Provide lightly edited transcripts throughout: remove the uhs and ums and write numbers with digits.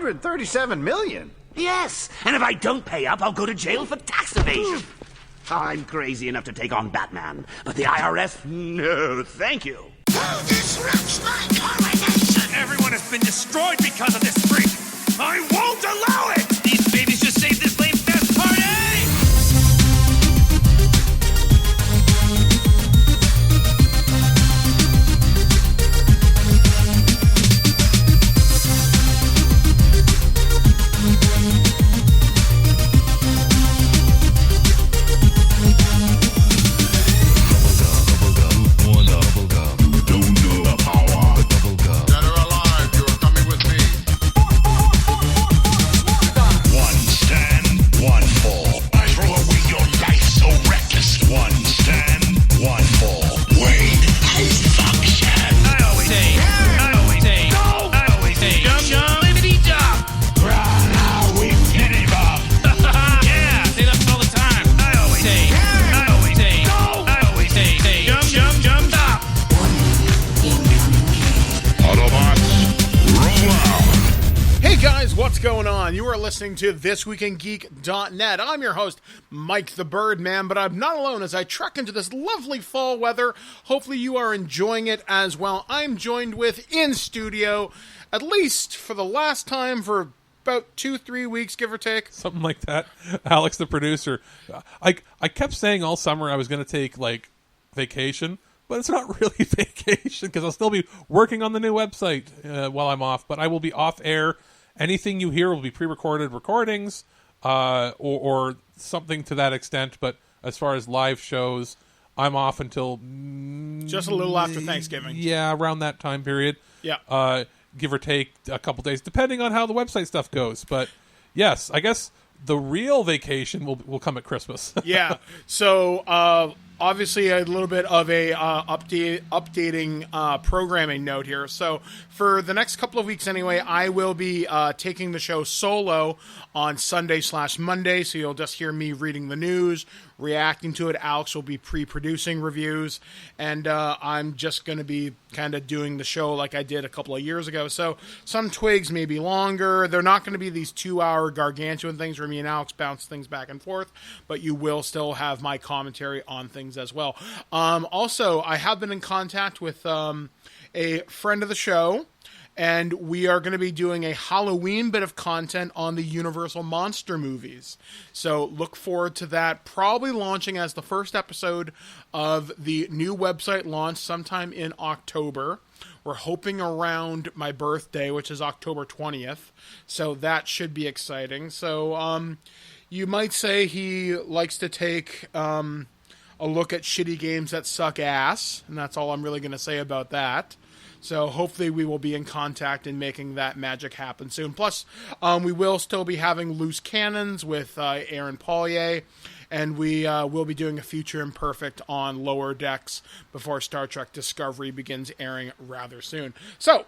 $137 million? Yes, and if I don't pay up, I'll go to jail for tax evasion. I'm crazy enough to take on Batman, but the IRS, no, thank you. Who disrupts my coronation? Everyone has been destroyed because of this freak. I won't allow it! These babies just saved this lame fest party! What's going on? You are listening to ThisWeekInGeek.net. I'm your host, Mike the Birdman, but I'm not alone as I trek into this lovely fall weather. Hopefully you are enjoying it as well. I'm joined with in studio, at least for the last time for about 2-3 weeks, give or take. Something like that. Alex, the producer. I kept saying all summer I was going to take, vacation, but it's not really vacation because I'll still be working on the new website while I'm off, but I will be off air. Anything you hear will be pre-recorded recordings or something to that extent. But as far as live shows, I'm off until... just a little after Thanksgiving. Yeah, around that time period. Yeah. Give or take a couple days, depending on how the website stuff goes. But yes, I guess the real vacation will come at Christmas. Yeah. So obviously a little bit of a updating programming note here. So for the next couple of weeks anyway, I will be taking the show solo on Sunday/Monday. So you'll just hear me reading the news, reacting to it. Alex will be pre-producing reviews, and I'm just going to be kind of doing the show like I did a couple of years ago. So some twigs may be longer. They're not going to be these 2-hour gargantuan things where me and Alex bounce things back and forth, but you will still have my commentary on things as well. Also, I have been in contact with a friend of the show, and we are going to be doing a Halloween bit of content on the Universal Monster movies. So look forward to that, probably launching as the first episode of the new website launch sometime in October. We're hoping around my birthday, which is October 20th. So that should be exciting. So you might say he likes to take a look at shitty games that suck ass, and that's all I'm really going to say about that. So hopefully we will be in contact and making that magic happen soon. Plus, we will still be having Loose Cannons with Aaron Paulier, and we will be doing a Future Imperfect on Lower Decks before Star Trek Discovery begins airing rather soon. So,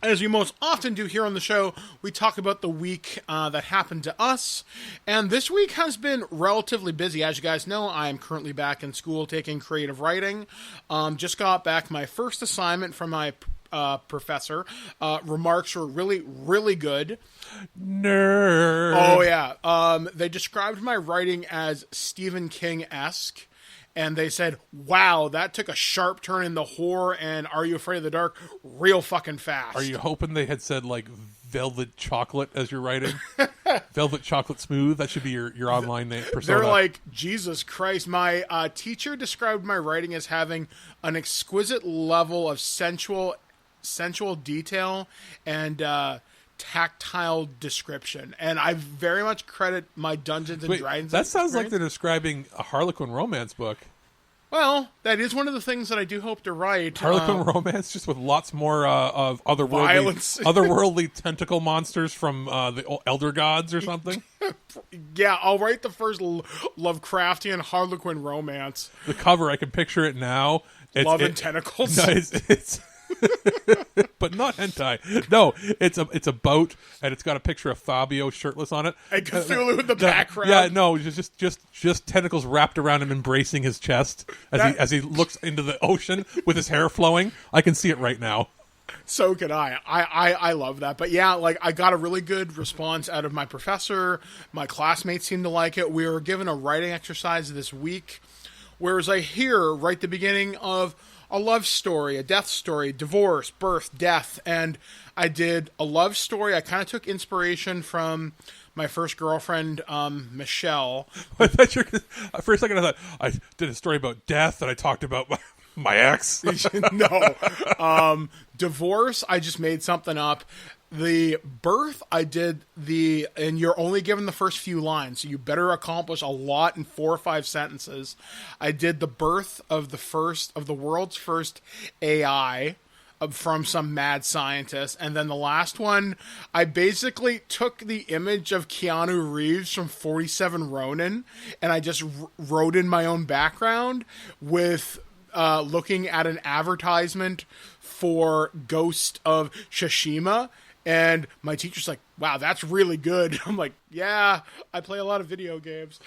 as we most often do here on the show, we talk about the week that happened to us. And this week has been relatively busy. As you guys know, I am currently back in school taking creative writing. Just got back my first assignment from my professor. Remarks were really, really good. Nerd. Oh, yeah. They described my writing as Stephen King-esque. And they said, wow, that took a sharp turn in the horror and Are You Afraid of the Dark real fucking fast. Are you hoping they had said, Velvet Chocolate as you're writing? Velvet Chocolate Smooth? That should be your online name persona. They're like, Jesus Christ. My teacher described my writing as having an exquisite level of sensual detail and tactile description. And I very much credit my Dungeons and Dragons. That sounds like they're describing a Harlequin romance book. Well, that is one of the things that I do hope to write. Harlequin romance, just with lots more of otherworldly tentacle monsters from the Elder Gods or something. Yeah, I'll write the first Lovecraftian Harlequin romance. The cover, I can picture it now. Love and tentacles. No, it's but not hentai. No, it's a boat, and it's got a picture of Fabio shirtless on it. And Cthulhu in the background. Yeah, no, just tentacles wrapped around him, embracing his chest as he looks into the ocean with his hair flowing. I can see it right now. So could I. I love that. But yeah, like I got a really good response out of my professor. My classmates seemed to like it. We were given a writing exercise this week, whereas I hear right at the beginning of a love story, a death story, divorce, birth, death, and I did a love story. I kind of took inspiration from my first girlfriend, Michelle. I thought for a second I thought I did a story about death and I talked about my ex. No. Divorce, I just made something up. The birth, I did and you're only given the first few lines, so you better accomplish a lot in 4 or 5 sentences. I did the birth of the world's first AI from some mad scientist, and then the last one, I basically took the image of Keanu Reeves from 47 Ronin, and I just wrote in my own background with looking at an advertisement for Ghost of Tsushima. And my teacher's like, wow, that's really good. I'm like, yeah, I play a lot of video games.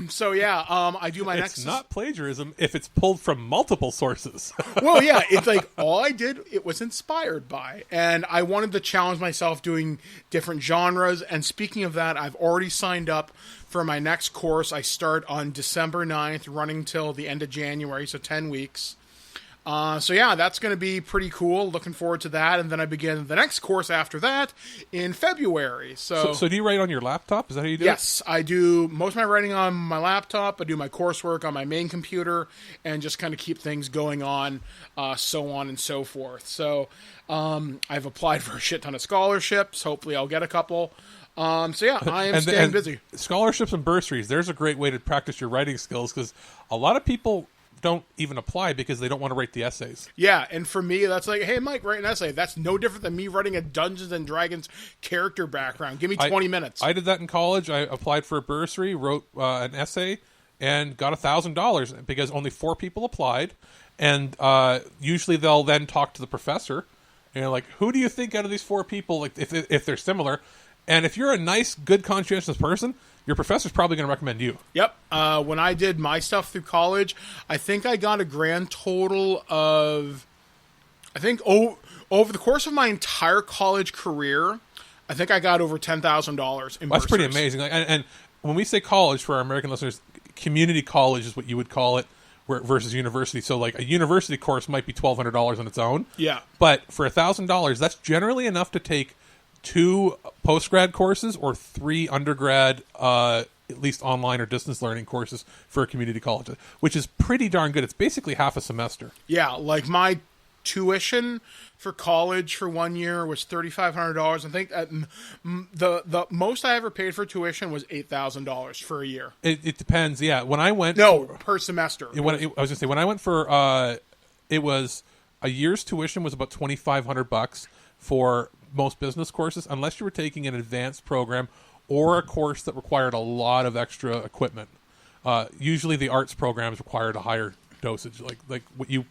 So yeah, I do my next... It's not plagiarism if it's pulled from multiple sources. Well, yeah, it's like all I did, it was inspired by. And I wanted to challenge myself doing different genres. And speaking of that, I've already signed up for my next course. I start on December 9th, running till the end of January, so 10 weeks. So yeah, that's going to be pretty cool. Looking forward to that. And then I begin the next course after that in February. So do you write on your laptop? Is that how you do it? Yes, I do most of my writing on my laptop. I do my coursework on my main computer and just kind of keep things going on, so on and so forth. So I've applied for a shit ton of scholarships. Hopefully I'll get a couple. So yeah, I am staying busy. Scholarships and bursaries, there's a great way to practice your writing skills because a lot of people don't even apply because they don't want to write the essays. Yeah, and for me, that's like, hey, Mike, write an essay. That's no different than me writing a Dungeons & Dragons character background. Give me 20 minutes. I did that in college. I applied for a bursary, wrote an essay, and got $1,000 because only 4 people applied. And usually they'll then talk to the professor. And like, who do you think out of these 4 people, like if they're similar? And if you're a nice, good, conscientious person, your professor's probably going to recommend you. Yep. When I did my stuff through college, I think I got a grand total of, over the course of my entire college career, I think I got over $10,000 in That's pretty amazing. And when we say college, for our American listeners, community college is what you would call it versus university. So like a university course might be $1,200 on its own. Yeah. But for $1,000, that's generally enough to take 2 post-grad courses or 3 undergrad, at least online or distance learning courses for a community college, which is pretty darn good. It's basically half a semester. Yeah, like my tuition for college for 1 year was $3,500. I think the most I ever paid for tuition was $8,000 for a year. It depends, yeah. When I went... No, per semester. I was going to say, when I went for... it was... A year's tuition was about $2,500 for most business courses, unless you were taking an advanced program or a course that required a lot of extra equipment. Usually the arts programs required a higher dosage. Like what you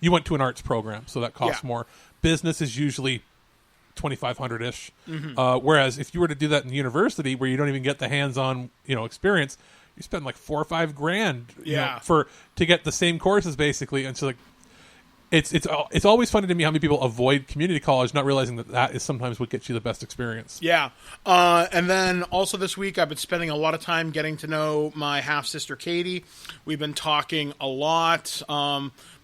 went to an arts program, so that costs more. Business is usually $2,500-ish. Mm-hmm. Whereas if you were to do that in university, where you don't even get the hands-on, experience, you spend like $4,000 or $5,000, to get the same courses basically. And so like, it's always funny to me how many people avoid community college, not realizing that is sometimes what gets you the best experience. Yeah. And then also this week, I've been spending a lot of time getting to know my half-sister, Katie. We've been talking a lot,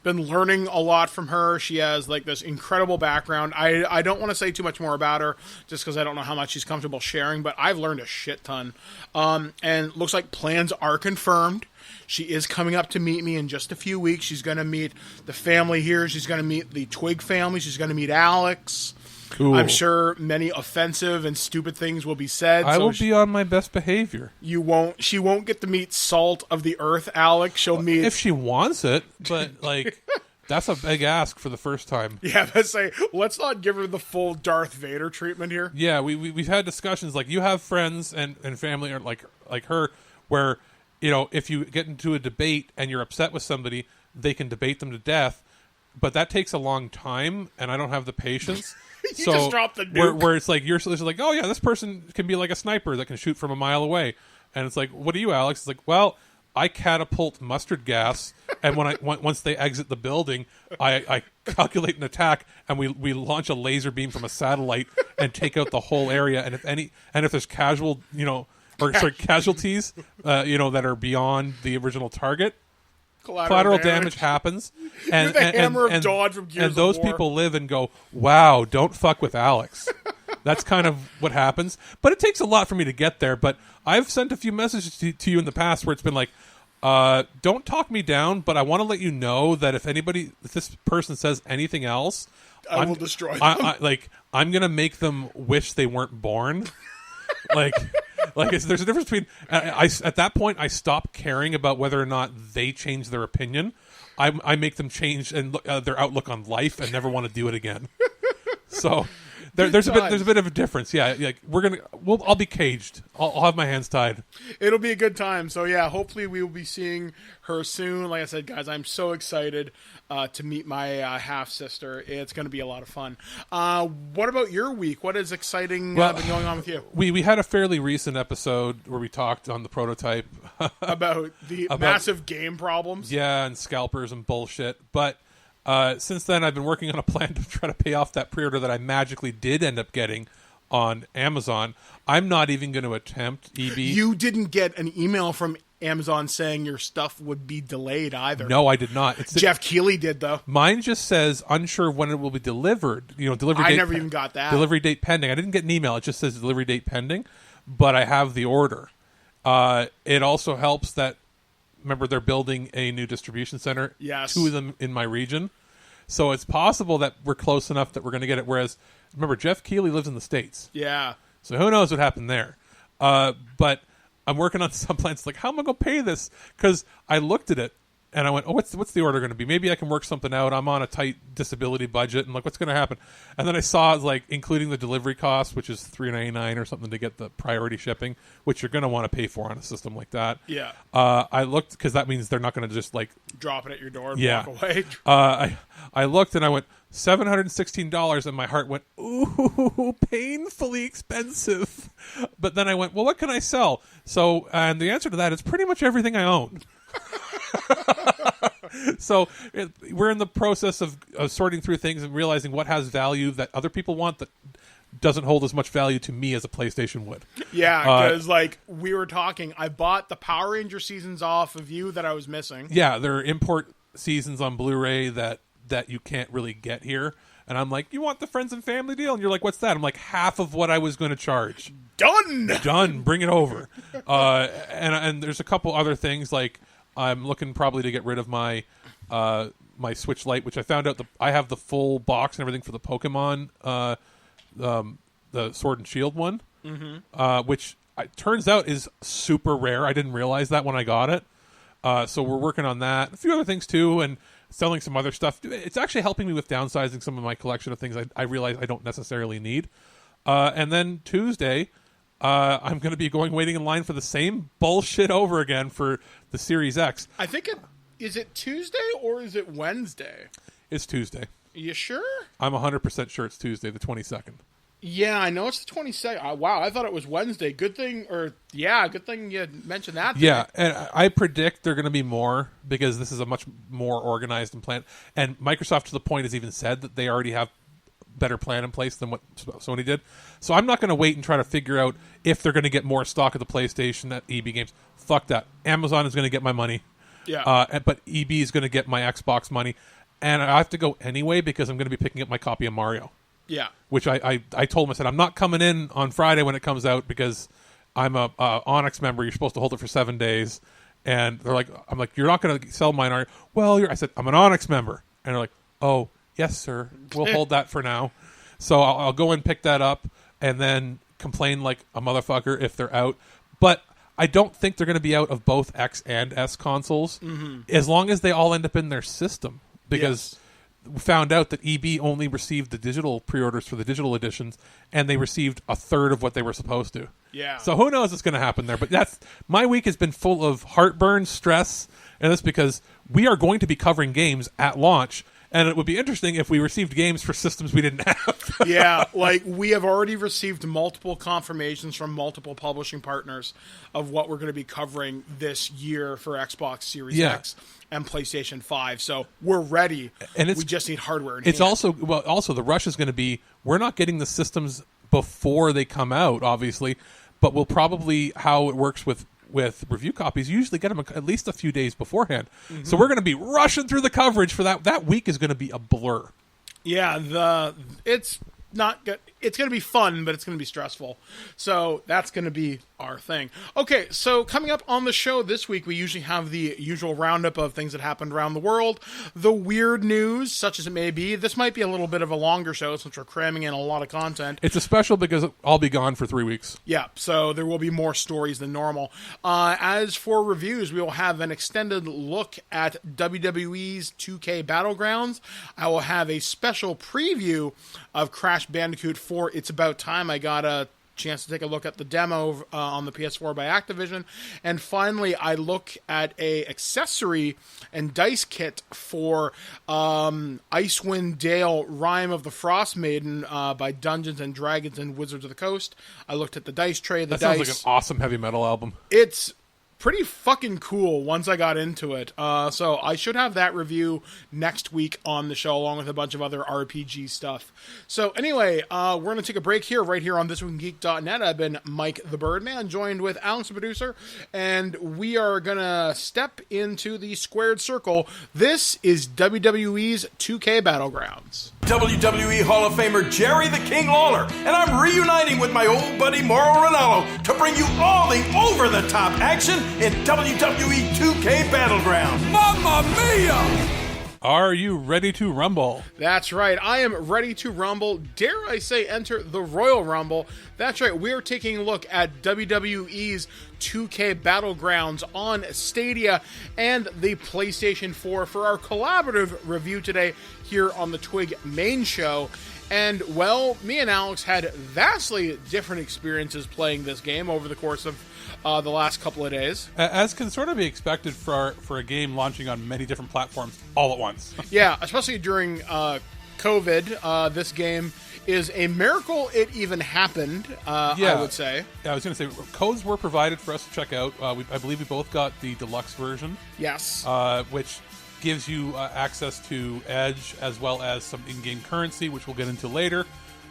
been learning a lot from her. She has like this incredible background. I don't want to say too much more about her just because I don't know how much she's comfortable sharing, but I've learned a shit ton. And looks like plans are confirmed. She is coming up to meet me in just a few weeks. She's going to meet the family here. She's going to meet the Twig family. She's going to meet Alex. Cool. I'm sure many offensive and stupid things will be said. I will be on my best behavior. She won't get to meet Salt of the Earth, Alex. She'll meet... If she wants it, but like... That's a big ask for the first time. Yeah, let's not give her the full Darth Vader treatment here. Yeah, we've had discussions like you have friends and family or like her where... if you get into a debate and you're upset with somebody, they can debate them to death, but that takes a long time, and I don't have the patience. You just dropped the nuke. Where it's like, you're like, oh yeah, this person can be like a sniper that can shoot from a mile away. And it's like, what are you, Alex? It's like, well, I catapult mustard gas and once they exit the building, I calculate an attack, and we launch a laser beam from a satellite and take out the whole area. And if there's casualties, that are beyond the original target, collateral damage happens. And the hammer of Dodge from Gears and those of War. people live and go, wow, don't fuck with Alex. That's kind of what happens. But it takes a lot for me to get there. But I've sent a few messages to you in the past where it's been like, don't talk me down, but I want to let you know that if this person says anything else, I will destroy them. I'm going to make them wish they weren't born. There's a difference between at that point I stop caring about whether or not they change their opinion. I make them change their outlook on life and never want to do it again. So there's a bit of a difference. Yeah, I'll be caged. I'll have my hands tied. It'll be a good time. So yeah, hopefully we will be seeing her soon. Like I said, guys, I'm so excited to meet my half sister. It's going to be a lot of fun. What about your week? What is exciting been going on with you? We had a fairly recent episode where we talked on the prototype about the massive game problems. Yeah, and scalpers and bullshit. But since then, I've been working on a plan to try to pay off that pre-order that I magically did end up getting on Amazon. I'm not even going to attempt EB. You didn't get an email from Amazon saying your stuff would be delayed either. No, I did not. Jeff Keighley did, though. Mine just says unsure when it will be delivered. Delivery date. I never even got that. Delivery date pending. I didn't get an email. It just says delivery date pending, but I have the order. It also helps that, remember, they're building a new distribution center. Yes. 2 of them in my region. So it's possible that we're close enough that we're going to get it. Whereas, remember, Jeff Keighley lives in the States. Yeah. So who knows what happened there. But I'm working on some plans. Like, how am I going to pay this? Because I looked at it and I went, oh, what's the order going to be? Maybe I can work something out. I'm on a tight disability budget, and like, what's going to happen? And then I saw like including the delivery cost, which is $3.99 or something to get the priority shipping, which you're going to want to pay for on a system like that. Yeah. I looked because that means they're not going to just like drop it at your door and yeah. walk away. I looked and I went $716, and my heart went, ooh, painfully expensive. But then I went, well, what can I sell? So, and the answer to that is pretty much everything I own. So we're in the process of sorting through things and realizing what has value that other people want that doesn't hold as much value to me as a PlayStation would. Yeah, because we were talking, I bought the Power Ranger seasons off of you that I was missing. Yeah, there are import seasons on Blu-ray that you can't really get here. And I'm like, you want the friends and family deal? And you're like, what's that? I'm like, half of what I was going to charge. Done. Bring it over. And there's a couple other things, like I'm looking probably to get rid of my my Switch Lite, which I found out I have the full box and everything for the Pokemon, the Sword and Shield one, which turns out is super rare. I didn't realize that when I got it. So we're working on that. A few other things too, and selling some other stuff. It's actually helping me with downsizing some of my collection of things I realize I don't necessarily need. And then Tuesday, I'm going to be waiting in line for the same bullshit over again for the Series X. I think is it Tuesday or is it Wednesday? It's Tuesday. Are you sure? I'm 100% sure it's Tuesday, the 22nd. Yeah, I know it's the 22nd. Wow, I thought it was Wednesday. Good thing you mentioned that. Yeah, and I predict they're going to be more because this is a much more organized and planned. And Microsoft, to the point, has even said that they already have better plan in place than what Sony did. So I'm not going to wait and try to figure out if they're going to get more stock of the PlayStation at EB Games. Fuck that. Amazon is going to get my money. Yeah. But EB is going to get my Xbox money. And I have to go anyway because I'm going to be picking up my copy of Mario. Yeah. Which I told them, I said, I'm not coming in on Friday when it comes out because I'm a Onyx member. You're supposed to hold it for 7 days. And they're like, I'm like, you're not going to sell mine, are you? Well, I said, I'm an Onyx member. And they're like, oh, yes, sir. We'll hold that for now. So I'll go and pick that up and then complain like a motherfucker if they're out. But I don't think they're going to be out of both X and S consoles as long as they all end up in their system. Because we found out that EB only received the digital pre-orders for the digital editions, and they received a third of what they were supposed to. Yeah. So who knows what's going to happen there? But my week has been full of heartburn, stress, and that's because we are going to be covering games at launch, And it would be interesting if we received games for systems we didn't have. Yeah, like we have already received multiple confirmations from multiple publishing partners of what we're going to be covering this year for Xbox Series X and PlayStation 5. So we're ready. And we just need hardware in hand. Also the rush is going to be, we're not getting the systems before they come out, obviously, but we'll probably, how it works with review copies, you usually get them at least a few days beforehand. Mm-hmm. So we're going to be rushing through the coverage for that. That week is going to be a blur. Yeah, it's not good. It's going to be fun, but it's going to be stressful. So that's going to be our thing. Okay, so coming up on the show this week, we usually have the usual roundup of things that happened around the world, the weird news, such as it may be. This might be a little bit of a longer show since we're cramming in a lot of content. It's a special because I'll be gone for 3 weeks. Yeah, so there will be more stories than normal. As for reviews, we will have an extended look at WWE's 2K Battlegrounds. I will have a special preview of Crash Bandicoot 4. It's About Time. I got a chance to take a look at the demo on the PS4 by Activision. And finally, I look at a accessory and dice kit for Icewind Dale Rime of the Frost Maiden by Dungeons & Dragons and Wizards of the Coast. I looked at the dice tray. That sounds like an awesome heavy metal album. It's pretty fucking cool once I got into it. So I should have that review next week on the show, along with a bunch of other RPG stuff. So anyway, we're going to take a break here, right here on ThisWeekInGeek.net. I've been Mike the Birdman, joined with Alex the Producer, and we are going to step into the squared circle. This is WWE's 2K Battlegrounds. WWE Hall of Famer Jerry the King Lawler, and I'm reuniting with my old buddy Mauro Ranallo to bring you all the over-the-top action in WWE 2K Battlegrounds. Mamma mia! Are you ready to rumble? That's right. I am ready to rumble. Dare I say enter the Royal Rumble. That's right. We're taking a look at WWE's 2K Battlegrounds on Stadia and the PlayStation 4 for our collaborative review today here on the TWIG main show. And, well, me and Alex had vastly different experiences playing this game over the course of the last couple of days. As can sort of be expected for a game launching on many different platforms all at once. Yeah, especially during COVID. This game is a miracle it even happened, I would say. Yeah, I was going to say, codes were provided for us to check out. I believe we both got the deluxe version. Yes. Which gives you access to Edge as well as some in-game currency, which we'll get into later.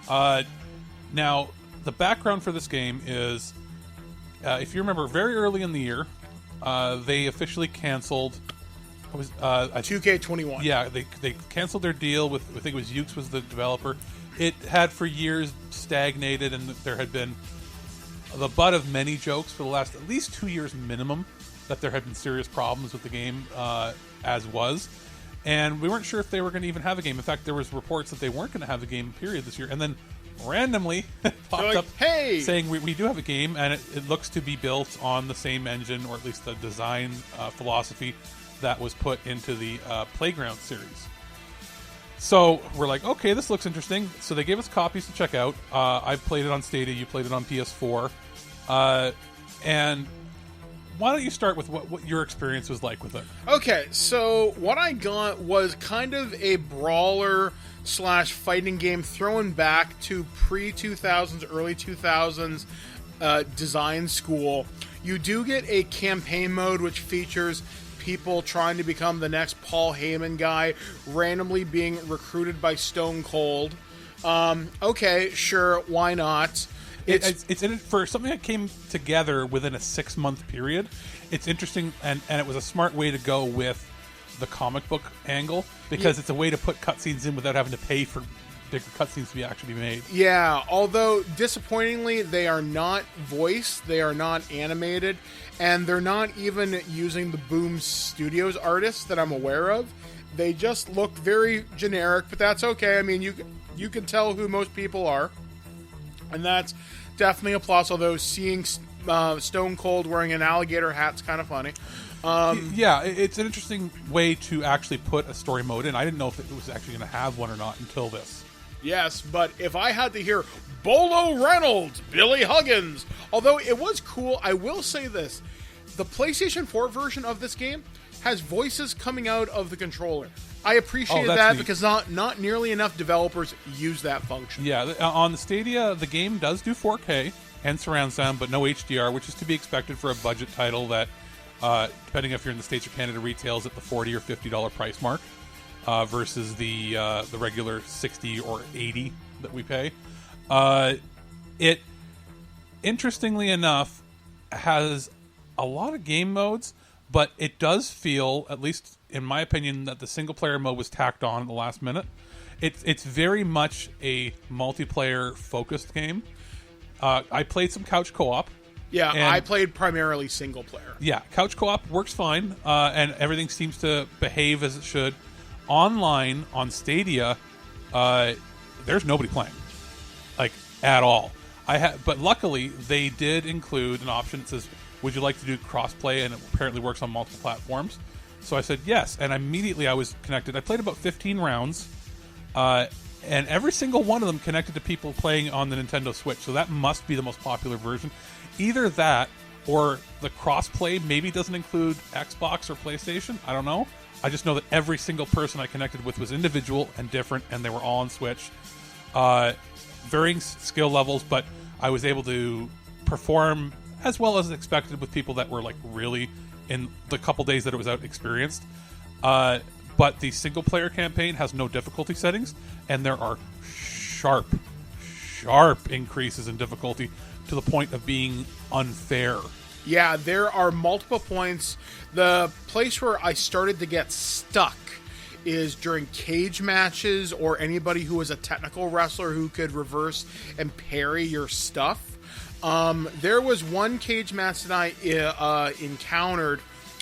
Now, the background for this game is, if you remember, very early in the year, they officially canceled 2K21. Yeah, they canceled their deal with, I think it was Ukes was the developer. It had for years stagnated, and there had been the butt of many jokes for the last at least 2 years minimum that there had been serious problems with the game as was. And we weren't sure if they were going to even have a game. In fact, there was reports that they weren't going to have a game, period, this year. And then randomly popped up saying we do have a game, and it looks to be built on the same engine, or at least the design philosophy that was put into the Playground series. So we're like, okay, this looks interesting. So they gave us copies to check out. I played it on Stadia, you played it on PS4. And why don't you start with what your experience was like with it? Okay, so what I got was kind of a brawler / fighting game thrown back to pre-2000s, early 2000s design school. You do get a campaign mode which features people trying to become the next Paul Heyman guy, randomly being recruited by Stone Cold. Okay, sure, why not? It's in it for something that came together within a 6-month period. It's interesting, and it was a smart way to go with the comic book angle, because it's a way to put cutscenes in without having to pay for bigger cutscenes to be actually made. Yeah, although disappointingly, they are not voiced, they are not animated, and they're not even using the Boom Studios artists that I'm aware of. They just look very generic, but that's okay. I mean, you can tell who most people are, and that's definitely a plus, although seeing Stone Cold wearing an alligator hat's kind of funny. Yeah, it's an interesting way to actually put a story mode in. I didn't know if it was actually going to have one or not until this. Yes, but if I had to hear Bolo Reynolds, Billy Huggins, although it was cool, I will say this. The PlayStation 4 version of this game has voices coming out of the controller. I appreciate that's that neat. because not nearly enough developers use that function. Yeah, on the Stadia, the game does do 4K and surround sound, but no HDR, which is to be expected for a budget title that, depending if you're in the States or Canada, retails at the $40 or $50 price mark versus the regular $60 or $80 that we pay. It, interestingly enough, has a lot of game modes, but it does feel, at least in my opinion, that the single-player mode was tacked on at the last minute. It's very much a multiplayer-focused game. I played some couch co-op. Yeah, and I played primarily single player. Yeah, couch co-op works fine, and everything seems to behave as it should. Online, on Stadia, there's nobody playing, like, at all. But luckily, they did include an option that says, would you like to do crossplay? And it apparently works on multiple platforms. So I said yes, and immediately I was connected. I played about 15 rounds, and every single one of them connected to people playing on the Nintendo Switch. So that must be the most popular version. Either that, or the crossplay maybe doesn't include Xbox or PlayStation. I don't know. I just know that every single person I connected with was individual and different, and they were all on Switch. Varying skill levels, but I was able to perform as well as expected with people that were like really, in the couple days that it was out, experienced. But the single player campaign has no difficulty settings, and there are sharp increases in difficulty to the point of being unfair. Yeah, there are multiple points. The place where I started to get stuck is during cage matches or anybody who was a technical wrestler who could reverse and parry your stuff. There was one cage match that I encountered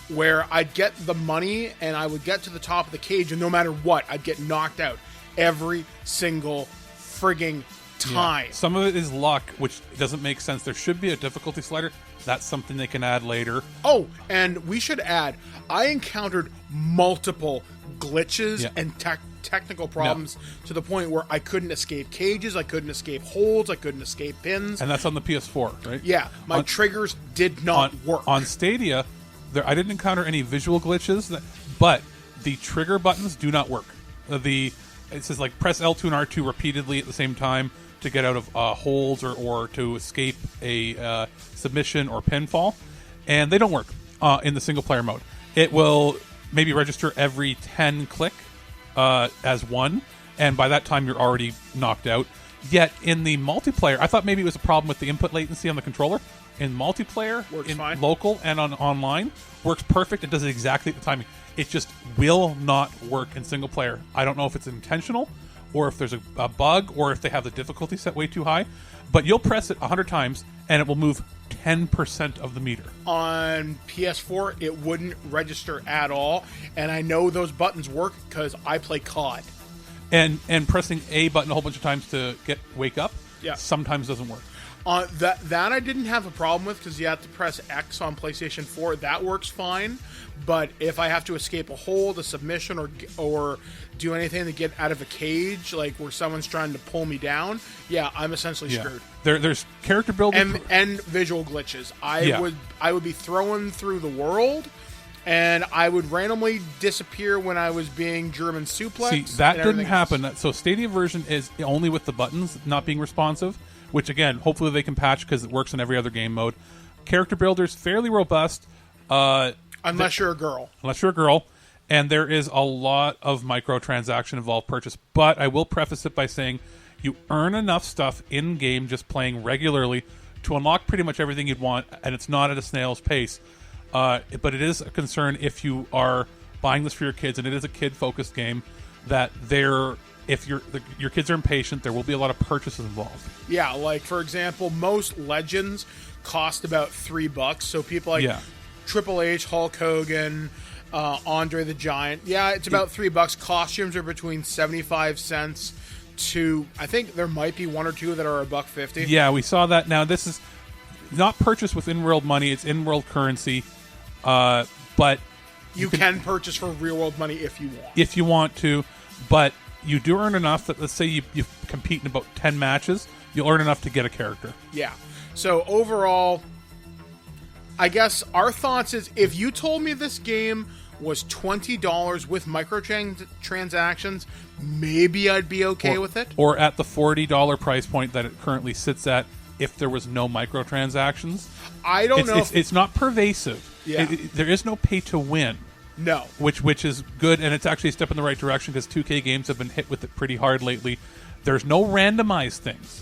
where I'd get the money and I would get to the top of the cage, and no matter what, I'd get knocked out every single frigging time. Yeah. Some of it is luck, which doesn't make sense. There should be a difficulty slider. That's something they can add later. Oh, and we should add, I encountered multiple glitches and technical problems to the point where I couldn't escape cages, I couldn't escape holds, I couldn't escape pins. And that's on the PS4, right? Yeah, my triggers did not work. On Stadia, I didn't encounter any visual glitches, but the trigger buttons do not work. It says like press L2 and R2 repeatedly at the same time to get out of holds or to escape a submission or pinfall, and they don't work in the single player mode. It will maybe register every 10 click as one, and by that time you're already knocked out. Yet in the multiplayer, I thought maybe it was a problem with the input latency on the controller. In multiplayer, Works in fine. local and on online, works perfect. It does it exactly at the timing. It just will not work in single player. I don't know if it's intentional, or if there's a bug, or if they have the difficulty set way too high. But you'll press it 100 times, and it will move 10% of the meter. On PS4, it wouldn't register at all, and I know those buttons work because I play COD. And pressing A button a whole bunch of times to wake up, Yeah. sometimes doesn't work. That I didn't have a problem with because you have to press X on PlayStation 4. That works fine. But if I have to escape a hold, a submission, or do anything to get out of a cage, like where someone's trying to pull me down, yeah, I'm essentially screwed. There's character building And visual glitches. I would be thrown through the world, and I would randomly disappear when I was being German suplexed. See, that didn't happen. So Stadia version is only with the buttons not being responsive, which again, hopefully they can patch because it works in every other game mode. Character builder's fairly robust. Unless you're a girl. Unless you're a girl. And there is a lot of microtransaction involved purchase. But I will preface it by saying you earn enough stuff in-game just playing regularly to unlock pretty much everything you'd want, and it's not at a snail's pace. But it is a concern if you are buying this for your kids, and it is a kid-focused game, that if your kids are impatient, there will be a lot of purchases involved. Yeah, like, for example, most Legends cost about $3, so people like Triple H, Hulk Hogan, Andre the Giant, it's about $3. Costumes are between 75 cents to, I think there might be one or two that are $1.50. Yeah, we saw that. Now, this is not purchased with in-world money, it's in-world currency, but you can purchase for real-world money if you want. If you want to, but you do earn enough that, let's say you compete in about 10 matches, you'll earn enough to get a character. Yeah. So overall, I guess our thoughts is, if you told me this game was $20 with microtransactions, maybe I'd be okay with it. Or at the $40 price point that it currently sits at, if there was no microtransactions. I don't know. It's not pervasive. Yeah. There is no pay to win. No. Which is good, and it's actually a step in the right direction because 2K games have been hit with it pretty hard lately. There's no randomized things.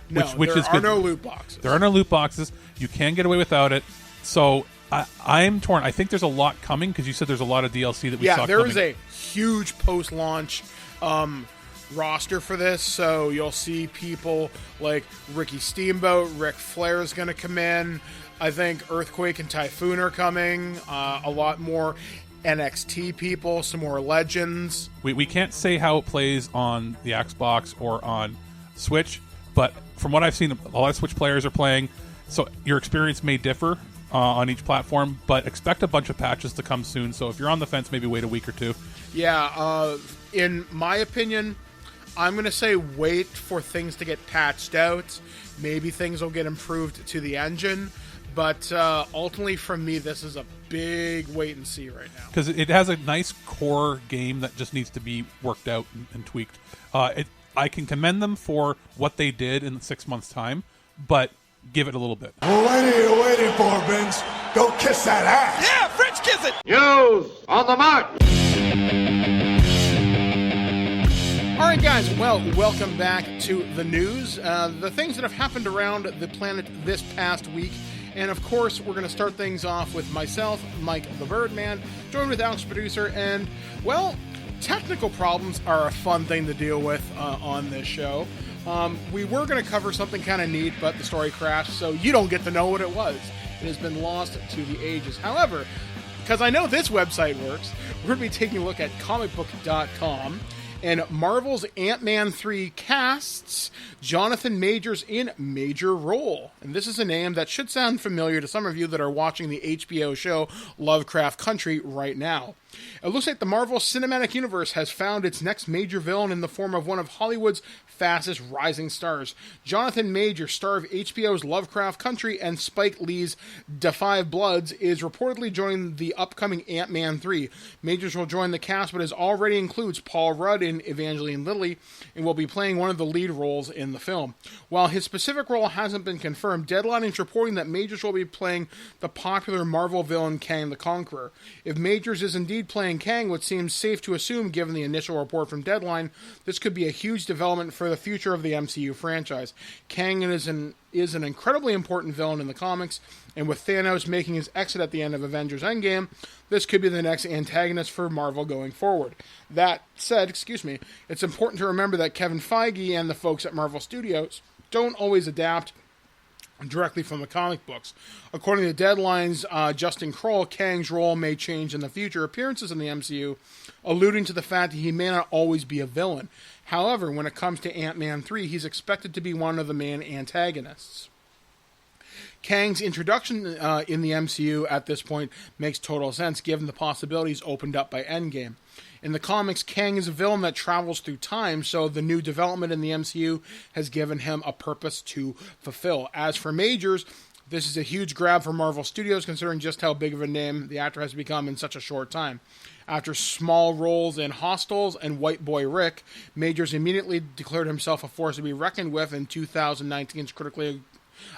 No, which there is are good. no loot boxes. There are no loot boxes. You can get away without it. So I'm torn. I think there's a lot coming because you said there's a lot of DLC that we saw coming. Yeah, there is a huge post-launch roster for this. So you'll see people like Ricky Steamboat, Ric Flair is going to come in. I think Earthquake and Typhoon are coming. A lot more NXT people, some more legends. We can't say how it plays on the Xbox or on Switch, but from what I've seen, a lot of Switch players are playing, so your experience may differ on each platform, but expect a bunch of patches to come soon. So if you're on the fence, maybe wait a week or two. Yeah, in my opinion, I'm going to say wait for things to get patched out. Maybe things will get improved to the engine. But ultimately, for me, this is a big wait and see right now. Because it has a nice core game that just needs to be worked out and tweaked. I can commend them for what they did in 6 months' time, but give it a little bit. Well, what are you waiting for, Vince? Go kiss that ass! Yeah, French kiss it! News on the mark. All right, guys, well, welcome back to the news. The things that have happened around the planet this past week. And, of course, we're going to start things off with myself, Mike the Birdman, joined with Alex Producer, and, well, technical problems are a fun thing to deal with on this show. We were going to cover something kind of neat, but the story crashed, so you don't get to know what it was. It has been lost to the ages. However, because I know this website works, we're going to be taking a look at comicbook.com. And Marvel's Ant-Man 3 casts Jonathan Majors in major role. And this is a name that should sound familiar to some of you that are watching the HBO show Lovecraft Country right now. It looks like the Marvel Cinematic Universe has found its next major villain in the form of one of Hollywood's fastest rising stars. Jonathan Majors, star of HBO's Lovecraft Country and Spike Lee's Da 5 Bloods, is reportedly joining the upcoming Ant-Man 3. Majors will join the cast, but already includes Paul Rudd in Evangeline Lilly and will be playing one of the lead roles in the film. While his specific role hasn't been confirmed, Deadline is reporting that Majors will be playing the popular Marvel villain Kang the Conqueror. If Majors is indeed playing Kang, which seems safe to assume given the initial report from Deadline, this could be a huge development for the future of the MCU franchise. Kang is an incredibly important villain in the comics, and with Thanos making his exit at the end of Avengers Endgame, this could be the next antagonist for Marvel going forward. That said, it's important to remember that Kevin Feige and the folks at Marvel Studios don't always adapt directly from the comic books. According to Deadline's Justin Kroll, Kang's role may change in the future appearances in the MCU, alluding to the fact that he may not always be a villain. However, when it comes to Ant-Man 3, he's expected to be one of the main antagonists. Kang's introduction in the MCU at this point makes total sense given the possibilities opened up by Endgame. In the comics, Kang is a villain that travels through time, so the new development in the MCU has given him a purpose to fulfill. As for Majors, this is a huge grab for Marvel Studios considering just how big of a name the actor has become in such a short time. After small roles in Hostiles and White Boy Rick, Majors immediately declared himself a force to be reckoned with in 2019's critically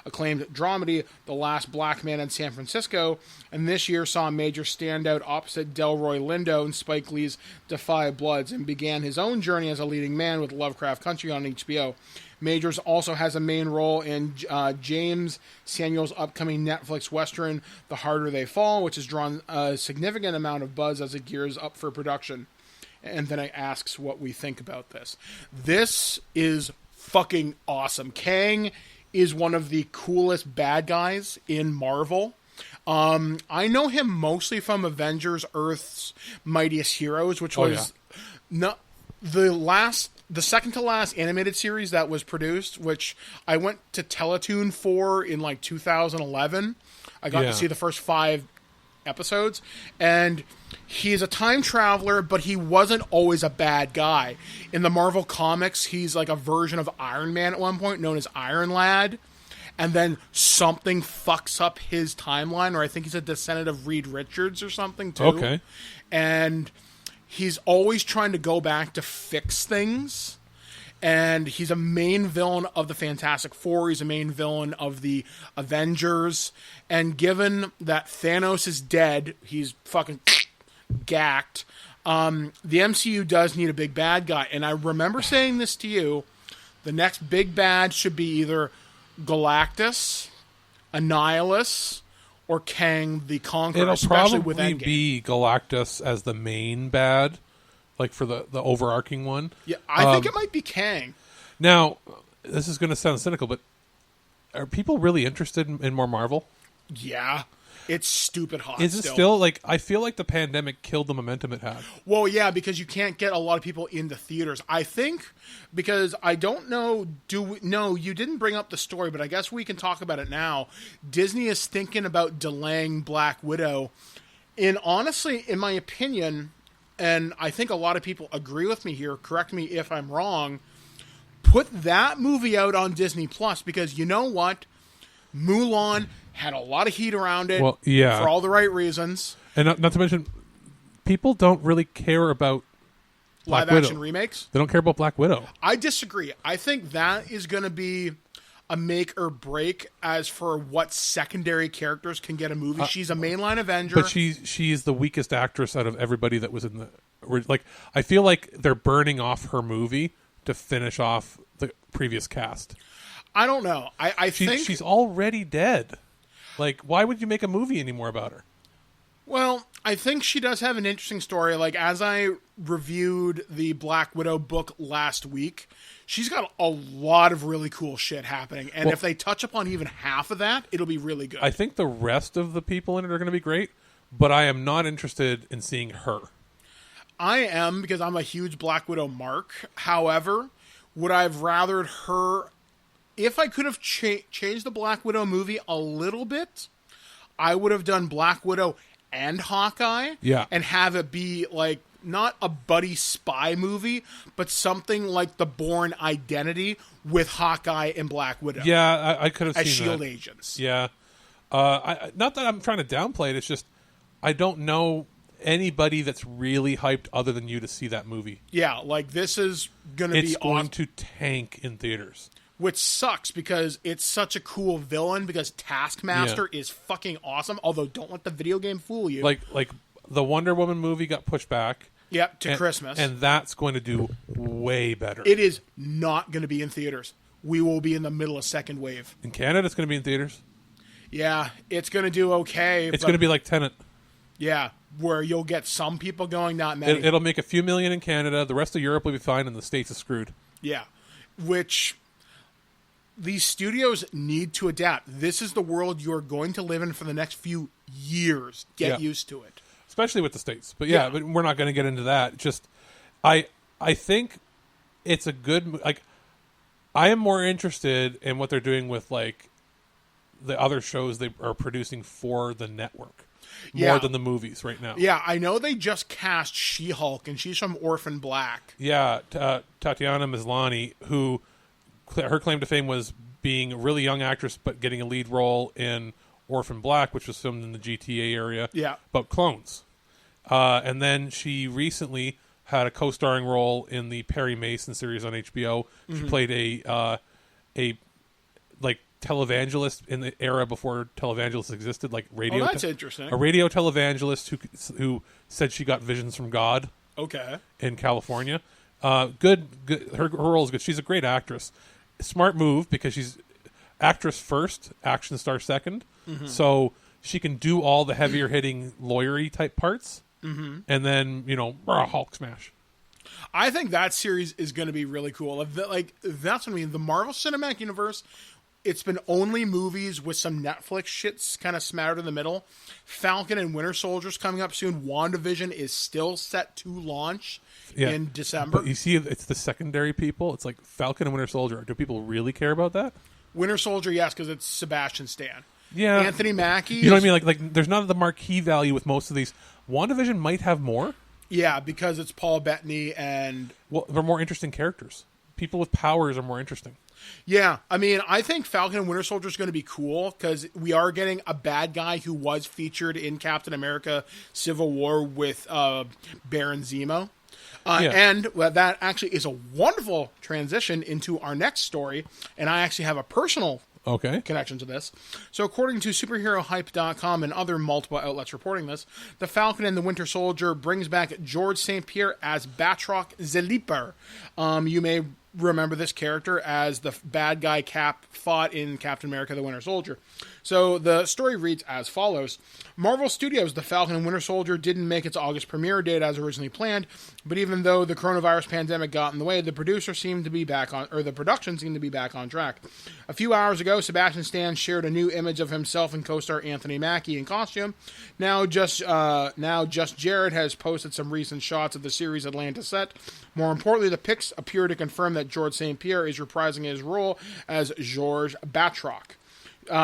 acclaimed dramedy, The Last Black Man in San Francisco, and this year saw Major stand out opposite Delroy Lindo in Spike Lee's Da 5 Bloods and began his own journey as a leading man with Lovecraft Country on HBO. Majors also has a main role in James Samuel's upcoming Netflix Western, The Harder They Fall, which has drawn a significant amount of buzz as it gears up for production. And then it asks what we think about this. This is fucking awesome. Kang is one of the coolest bad guys in Marvel. I know him mostly from Avengers Earth's Mightiest Heroes, which was the second to last animated series that was produced, which I went to Teletoon for in like 2011. I got to see the first 5 episodes, and he's a time traveler, but he wasn't always a bad guy. In the Marvel comics, he's like a version of Iron Man at one point, known as Iron Lad, and then something fucks up his timeline, or I think he's a descendant of Reed Richards or something too. Okay. And he's always trying to go back to fix things. And he's a main villain of the Fantastic Four. He's a main villain of the Avengers. And given that Thanos is dead, he's fucking gacked. The MCU does need a big bad guy. And I remember saying this to you. The next big bad should be either Galactus, Annihilus, or Kang the Conqueror. It'll especially with probably Endgame. be Galactus as the main bad, like for the overarching one. Yeah, I think it might be Kang. Now, this is going to sound cynical, but are people really interested in more Marvel? Yeah. It's stupid hot. Is it still like, I feel like the pandemic killed the momentum it had. Well, yeah, because you can't get a lot of people into theaters. I think because I don't know. No, you didn't bring up the story, but I guess we can talk about it now. Disney is thinking about delaying Black Widow. And honestly, in my opinion, and I think a lot of people agree with me here. Correct me if I'm wrong. Put that movie out on Disney Plus because you know what, Mulan had a lot of heat around it. Well, yeah, for all the right reasons. And not to mention, people don't really care about Black live action Widow. remakes. They don't care about Black Widow. I disagree. I think that is going to be a make or break as for what secondary characters can get a movie. She's a mainline Avenger, but she's the weakest actress out of everybody that was in the. Like, I feel like they're burning off her movie to finish off the previous cast. I don't know. I think she's already dead. Like, why would you make a movie anymore about her? Well, I think she does have an interesting story. Like, as I reviewed the Black Widow book last week, she's got a lot of really cool shit happening. And if they touch upon even half of that, it'll be really good. I think the rest of the people in it are going to be great, but I am not interested in seeing her. I am, because I'm a huge Black Widow mark. However, would I have rathered her... If I could have changed the Black Widow movie a little bit, I would have done Black Widow and Hawkeye. Yeah. And have it be, like, not a buddy spy movie, but something like The Bourne Identity with Hawkeye and Black Widow. Yeah, I could have as seen S.H.I.E.L.D. that. agents. Yeah. Not that I'm trying to downplay it, it's just I don't know anybody that's really hyped other than you to see that movie. Yeah, like, this is going to be It's going awesome. to tank in theaters. Which sucks because it's such a cool villain because Taskmaster is fucking awesome. Although, don't let the video game fool you. Like the Wonder Woman movie got pushed back. Yep, to Christmas. And that's going to do way better. It is not going to be in theaters. We will be in the middle of second wave. In Canada, it's going to be in theaters. Yeah, it's going to do okay. It's going to be like Tenet. Yeah, where you'll get some people going, not many. It'll make a few million in Canada. The rest of Europe will be fine, and the States is screwed. Yeah, which... These studios need to adapt. This is the world you're going to live in for the next few years. Get used to it. Especially with the States. But yeah, but we're not going to get into that. Just, I think it's a good... Like, I am more interested in what they're doing with, like, the other shows they are producing for the network. More than the movies right now. Yeah, I know they just cast She-Hulk, and she's from Orphan Black. Yeah, Tatiana Maslany, who... Her claim to fame was being a really young actress, but getting a lead role in Orphan Black, which was filmed in the GTA area. Yeah. About clones. And then she recently had a co-starring role in the Perry Mason series on HBO. She played a televangelist in the era before televangelists existed, like radio. Oh, that's interesting. A radio televangelist who said she got visions from God. Okay. In California. Good. Her role is good. She's a great actress. Smart move because she's actress first, action star second. Mm-hmm. So she can do all the heavier hitting lawyery type parts, and then Hulk smash. I think that series is going to be really cool. Like, that's what I mean. The Marvel Cinematic Universe. It's been only movies with some Netflix shits kind of smattered in the middle. Falcon and Winter Soldier's coming up soon. WandaVision is still set to launch in December. But you see, it's the secondary people. It's like Falcon and Winter Soldier. Do people really care about that? Winter Soldier, yes, because it's Sebastian Stan. Yeah. Anthony Mackie. You know what I mean? Like there's none of the marquee value with most of these. WandaVision might have more. Yeah, because it's Paul Bettany and... Well, they're more interesting characters. People with powers are more interesting. Yeah, I mean, I think Falcon and Winter Soldier is going to be cool because we are getting a bad guy who was featured in Captain America Civil War with Baron Zemo. And that actually is a wonderful transition into our next story, and I actually have a personal connection to this. So according to superherohype.com and other multiple outlets reporting this, the Falcon and the Winter Soldier brings back George St. Pierre as Batroc the Leaper. You may remember this character as the bad guy Cap fought in Captain America the Winter Soldier. So the story reads as follows. Marvel Studios' The Falcon and Winter Soldier didn't make its August premiere date as originally planned, but even though the coronavirus pandemic got in the way, the production seemed to be back on track. A few hours ago, Sebastian Stan shared a new image of himself and co-star Anthony Mackie in costume. Now just Jared has posted some recent shots of the series Atlanta set. More importantly, the pics appear to confirm that George St. Pierre is reprising his role as George Batroc.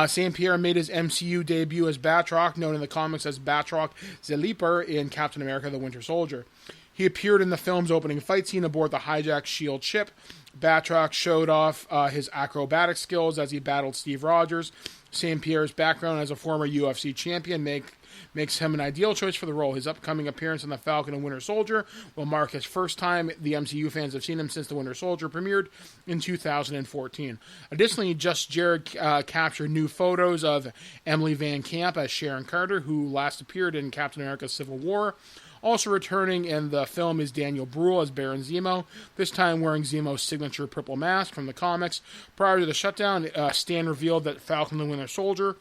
St. Pierre made his MCU debut as Batroc, known in the comics as Batroc the Leaper in Captain America the Winter Soldier. He appeared in the film's opening fight scene aboard the hijacked S.H.I.E.L.D. ship. Batroc showed off his acrobatic skills as he battled Steve Rogers. St. Pierre's background as a former UFC champion makes him an ideal choice for the role. His upcoming appearance in The Falcon and Winter Soldier will mark his first time the MCU fans have seen him since The Winter Soldier premiered in 2014. Additionally, Just Jared captured new photos of Emily Van Camp as Sharon Carter, who last appeared in Captain America Civil War. Also returning in the film is Daniel Bruhl as Baron Zemo, this time wearing Zemo's signature purple mask from the comics. Prior to the shutdown, Stan revealed that Falcon and Winter Soldier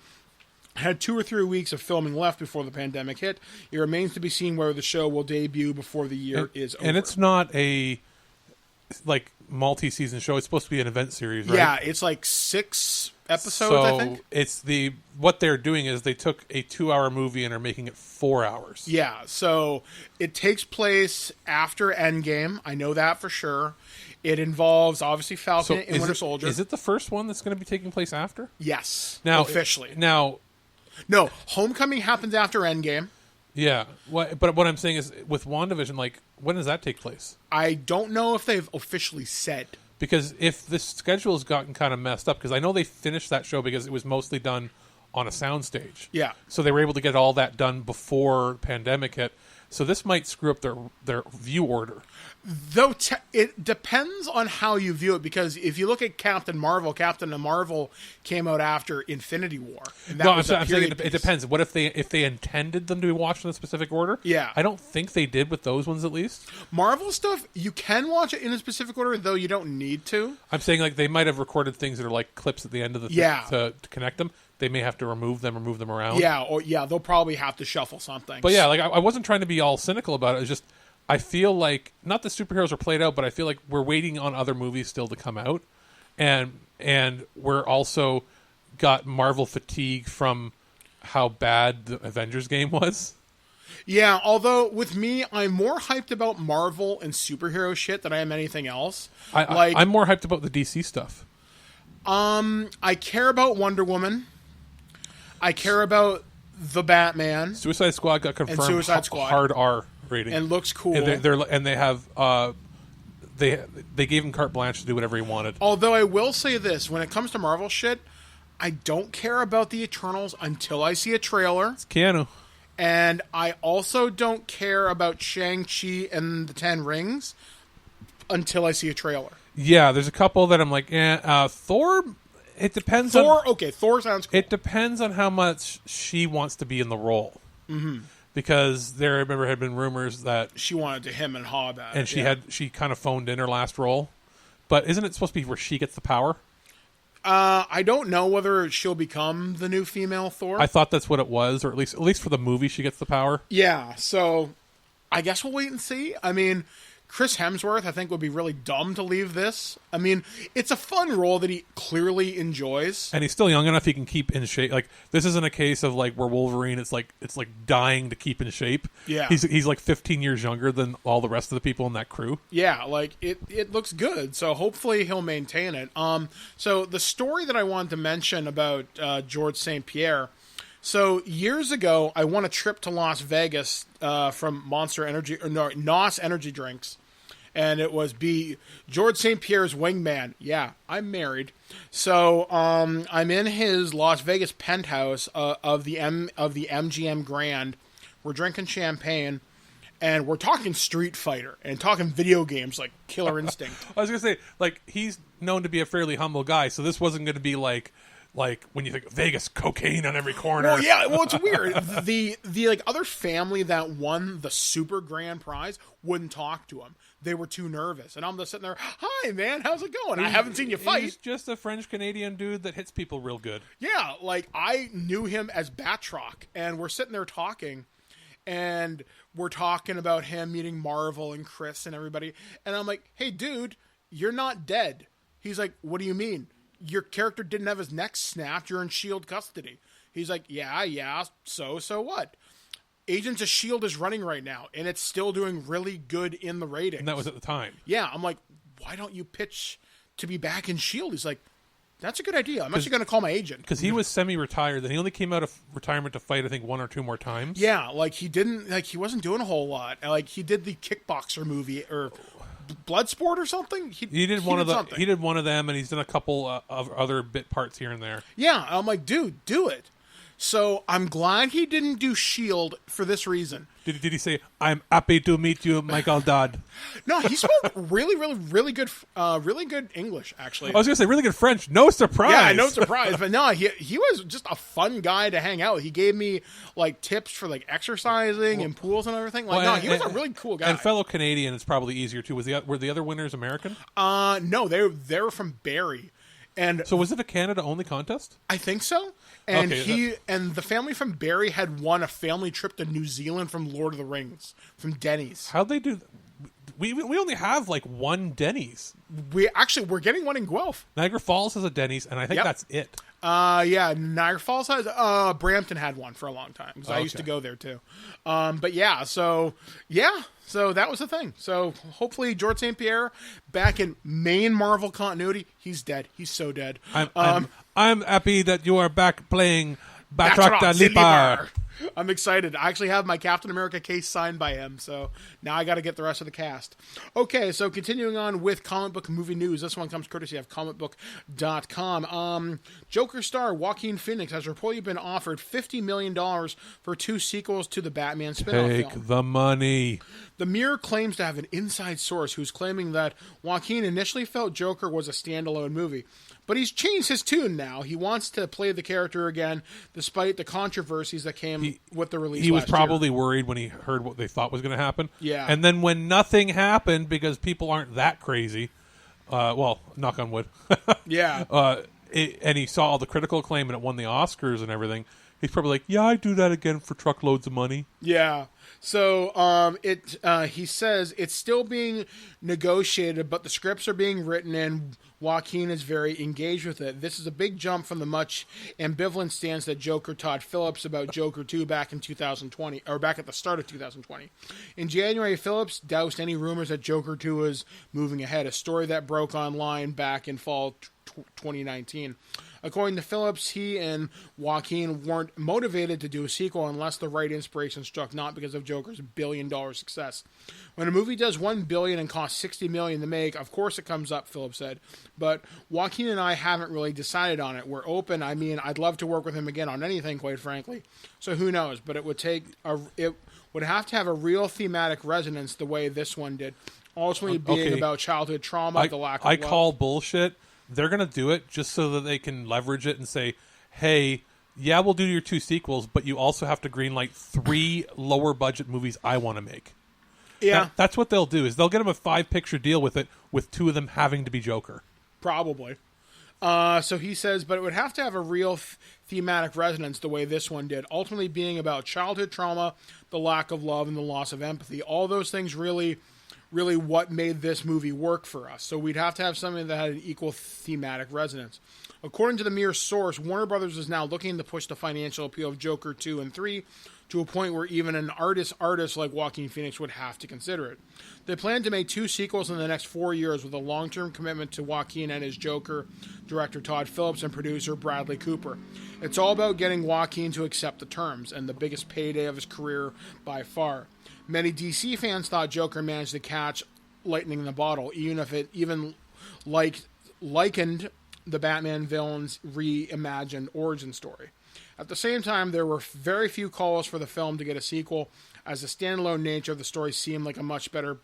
had 2 or 3 weeks of filming left before the pandemic hit. It remains to be seen whether the show will debut before the year is over. And it's not a multi-season show. It's supposed to be an event series, right? Yeah, it's 6 episodes, I think. It's what they're doing is they took a 2-hour movie and are making it 4 hours. Yeah, so it takes place after Endgame. I know that for sure. It involves, obviously, Falcon and Winter Soldier. Is it the first one that's going to be taking place after? Yes, now, officially. No, Homecoming happens after Endgame. Yeah, but what I'm saying is, with WandaVision, when does that take place? I don't know if they've officially said. Because if this schedule has gotten kind of messed up, because I know they finished that show because it was mostly done on a soundstage. Yeah. So they were able to get all that done before the pandemic hit. So this might screw up their view order. Though it depends on how you view it, because if you look at Captain Marvel came out after Infinity War. And I'm saying it depends. What if they intended them to be watched in a specific order? Yeah. I don't think they did with those ones, at least. Marvel stuff, you can watch it in a specific order, though you don't need to. I'm saying they might have recorded things that are like clips at the end of the thing to connect them. They may have to move them around. Yeah, they'll probably have to shuffle something. But yeah, I wasn't trying to be all cynical about it. It's just, I feel like, not that superheroes are played out, but I feel like we're waiting on other movies still to come out. And we're also got Marvel fatigue from how bad the Avengers game was. Yeah, although with me, I'm more hyped about Marvel and superhero shit than I am anything else. I'm more hyped about the DC stuff. I care about Wonder Woman. I care about the Batman. Suicide Squad got confirmed. And Suicide Squad. Hard R rating. And looks cool. And they have they gave him carte blanche to do whatever he wanted. Although I will say this, when it comes to Marvel shit, I don't care about the Eternals until I see a trailer. It's Keanu. And I also don't care about Shang-Chi and the Ten Rings until I see a trailer. Yeah, there's a couple that I'm like, Thor. It depends. Thor sounds cool. It depends on how much she wants to be in the role. Mm-hmm. Because there, I remember, had been rumors that she wanted to him and Haw about it. And she kind of phoned in her last role. But isn't it supposed to be where she gets the power? I don't know whether she'll become the new female Thor. I thought that's what it was, or at least for the movie, she gets the power. Yeah, so I guess we'll wait and see. I mean, Chris Hemsworth, I think, would be really dumb to leave this. I mean, it's a fun role that he clearly enjoys, and he's still young enough he can keep in shape. Like, this isn't a case of where Wolverine it's like dying to keep in shape. Yeah, he's 15 years younger than all the rest of the people in that crew. Yeah, it looks good. So hopefully he'll maintain it. So the story that I wanted to mention about George St. Pierre. So years ago, I won a trip to Las Vegas from NOS Energy Drinks, and it was be George St. Pierre's wingman. Yeah, I'm married, so I'm in his Las Vegas penthouse of the MGM Grand. We're drinking champagne, and we're talking Street Fighter and talking video games like Killer Instinct. I was gonna say, like, he's known to be a fairly humble guy, so this wasn't going to be like when you think of Vegas, cocaine on every corner. Well, yeah. Well, it's weird. The like other family that won the super grand prize wouldn't talk to him. They were too nervous, and I'm just sitting there. Hi, man. How's it going? I haven't seen you fight. He's just a French Canadian dude that hits people real good. Yeah, like I knew him as Batroc, and we're sitting there talking, and we're talking about him meeting Marvel and Chris and everybody, and I'm like, "Hey, dude, you're not dead." He's like, "What do you mean? Your character didn't have his neck snapped. You're in S.H.I.E.L.D. custody." He's like, yeah, so what? Agents of S.H.I.E.L.D. is running right now, and it's still doing really good in the ratings. And that was at the time. Yeah, I'm like, why don't you pitch to be back in S.H.I.E.L.D.? He's like, that's a good idea. I'm actually going to call my agent. Because he was semi-retired, and he only came out of retirement to fight, I think, 1 or 2 more times. Yeah, like he wasn't doing a whole lot. Like he did the Kickboxer movie, or Bloodsport or something. He did one of them, and he's done a couple of other bit parts here and there. Yeah, I'm like, dude, do it. So I'm glad he didn't do S.H.I.E.L.D. for this reason. Did he say, "I'm happy to meet you, Michael Dodd"? No, he spoke really good English, actually. I was going to say really good French. No surprise. Yeah, no surprise. But no, he was just a fun guy to hang out with. He gave me like tips for like exercising and pools and everything. Like, he was a really cool guy. And fellow Canadian, it's probably easier too. Were the other winners American? No, they were from Barrie. And so was it a Canada-only contest? I think so. And okay, and the family from Barrie had won a family trip to New Zealand from Lord of the Rings, from Denny's. How'd they do? We only have like one Denny's. We're getting one in Guelph. Niagara Falls has a Denny's, and I think that's it. Yeah, Niagara Falls has. Brampton had one for a long time because I used to go there too. But yeah, so that was the thing. So hopefully George St. Pierre back in main Marvel continuity. He's dead. He's so dead. I'm happy that you are back playing Batroc the Leaper. I'm excited. I actually have my Captain America case signed by him, so now I got to get the rest of the cast. Okay, so continuing on with comic book movie news. This one comes courtesy of comicbook.com. Joker star Joaquin Phoenix has reportedly been offered $50 million for 2 sequels to the Batman spin-off film. Take the money. The Mirror claims to have an inside source who's claiming that Joaquin initially felt Joker was a standalone movie. But he's changed his tune now. He wants to play the character again, despite the controversies that came with the release. He was probably worried when he heard what they thought was going to happen. Yeah. And then when nothing happened, because people aren't that crazy, well, knock on wood. Yeah. And he saw all the critical acclaim and it won the Oscars and everything. He's probably like, yeah, I'd do that again for truckloads of money. Yeah. So he says it's still being negotiated, but the scripts are being written and Joaquin is very engaged with it. This is a big jump from the much ambivalent stance that Joker Todd Phillips about Joker 2 back in 2020, or back at the start of 2020. In January, Phillips doused any rumors that Joker 2 was moving ahead, a story that broke online back in fall 2019. According to Phillips, he and Joaquin weren't motivated to do a sequel unless the right inspiration struck, not because of Joker's billion-dollar success. When a movie does $1 billion and costs $60 million to make, of course it comes up, Phillips said. But Joaquin and I haven't really decided on it. We're open. I mean, I'd love to work with him again on anything, quite frankly. So who knows? But it would have to have a real thematic resonance the way this one did. Ultimately being about childhood trauma, the lack of love. I call bullshit. They're going to do it just so that they can leverage it and say, hey, yeah, we'll do your 2 sequels, but you also have to greenlight 3 lower budget movies I want to make. Yeah. That's what they'll do, is they'll get him a 5-picture deal with it, with 2 of them having to be Joker. Probably. So he says, but it would have to have a real thematic resonance the way this one did, ultimately being about childhood trauma, the lack of love, and the loss of empathy. All those things really what made this movie work for us. So we'd have to have something that had an equal thematic resonance. According to the Mirror source, Warner Brothers is now looking to push the financial appeal of Joker 2 and 3 to a point where even an artist like Joaquin Phoenix would have to consider it. They plan to make 2 sequels in the next 4 years with a long-term commitment to Joaquin and his Joker, director Todd Phillips and producer Bradley Cooper. It's all about getting Joaquin to accept the terms, and the biggest payday of his career by far. Many DC fans thought Joker managed to catch lightning in the bottle, even if it likened the Batman villain's reimagined origin story. At the same time, there were very few calls for the film to get a sequel, as the standalone nature of the story seemed like a much better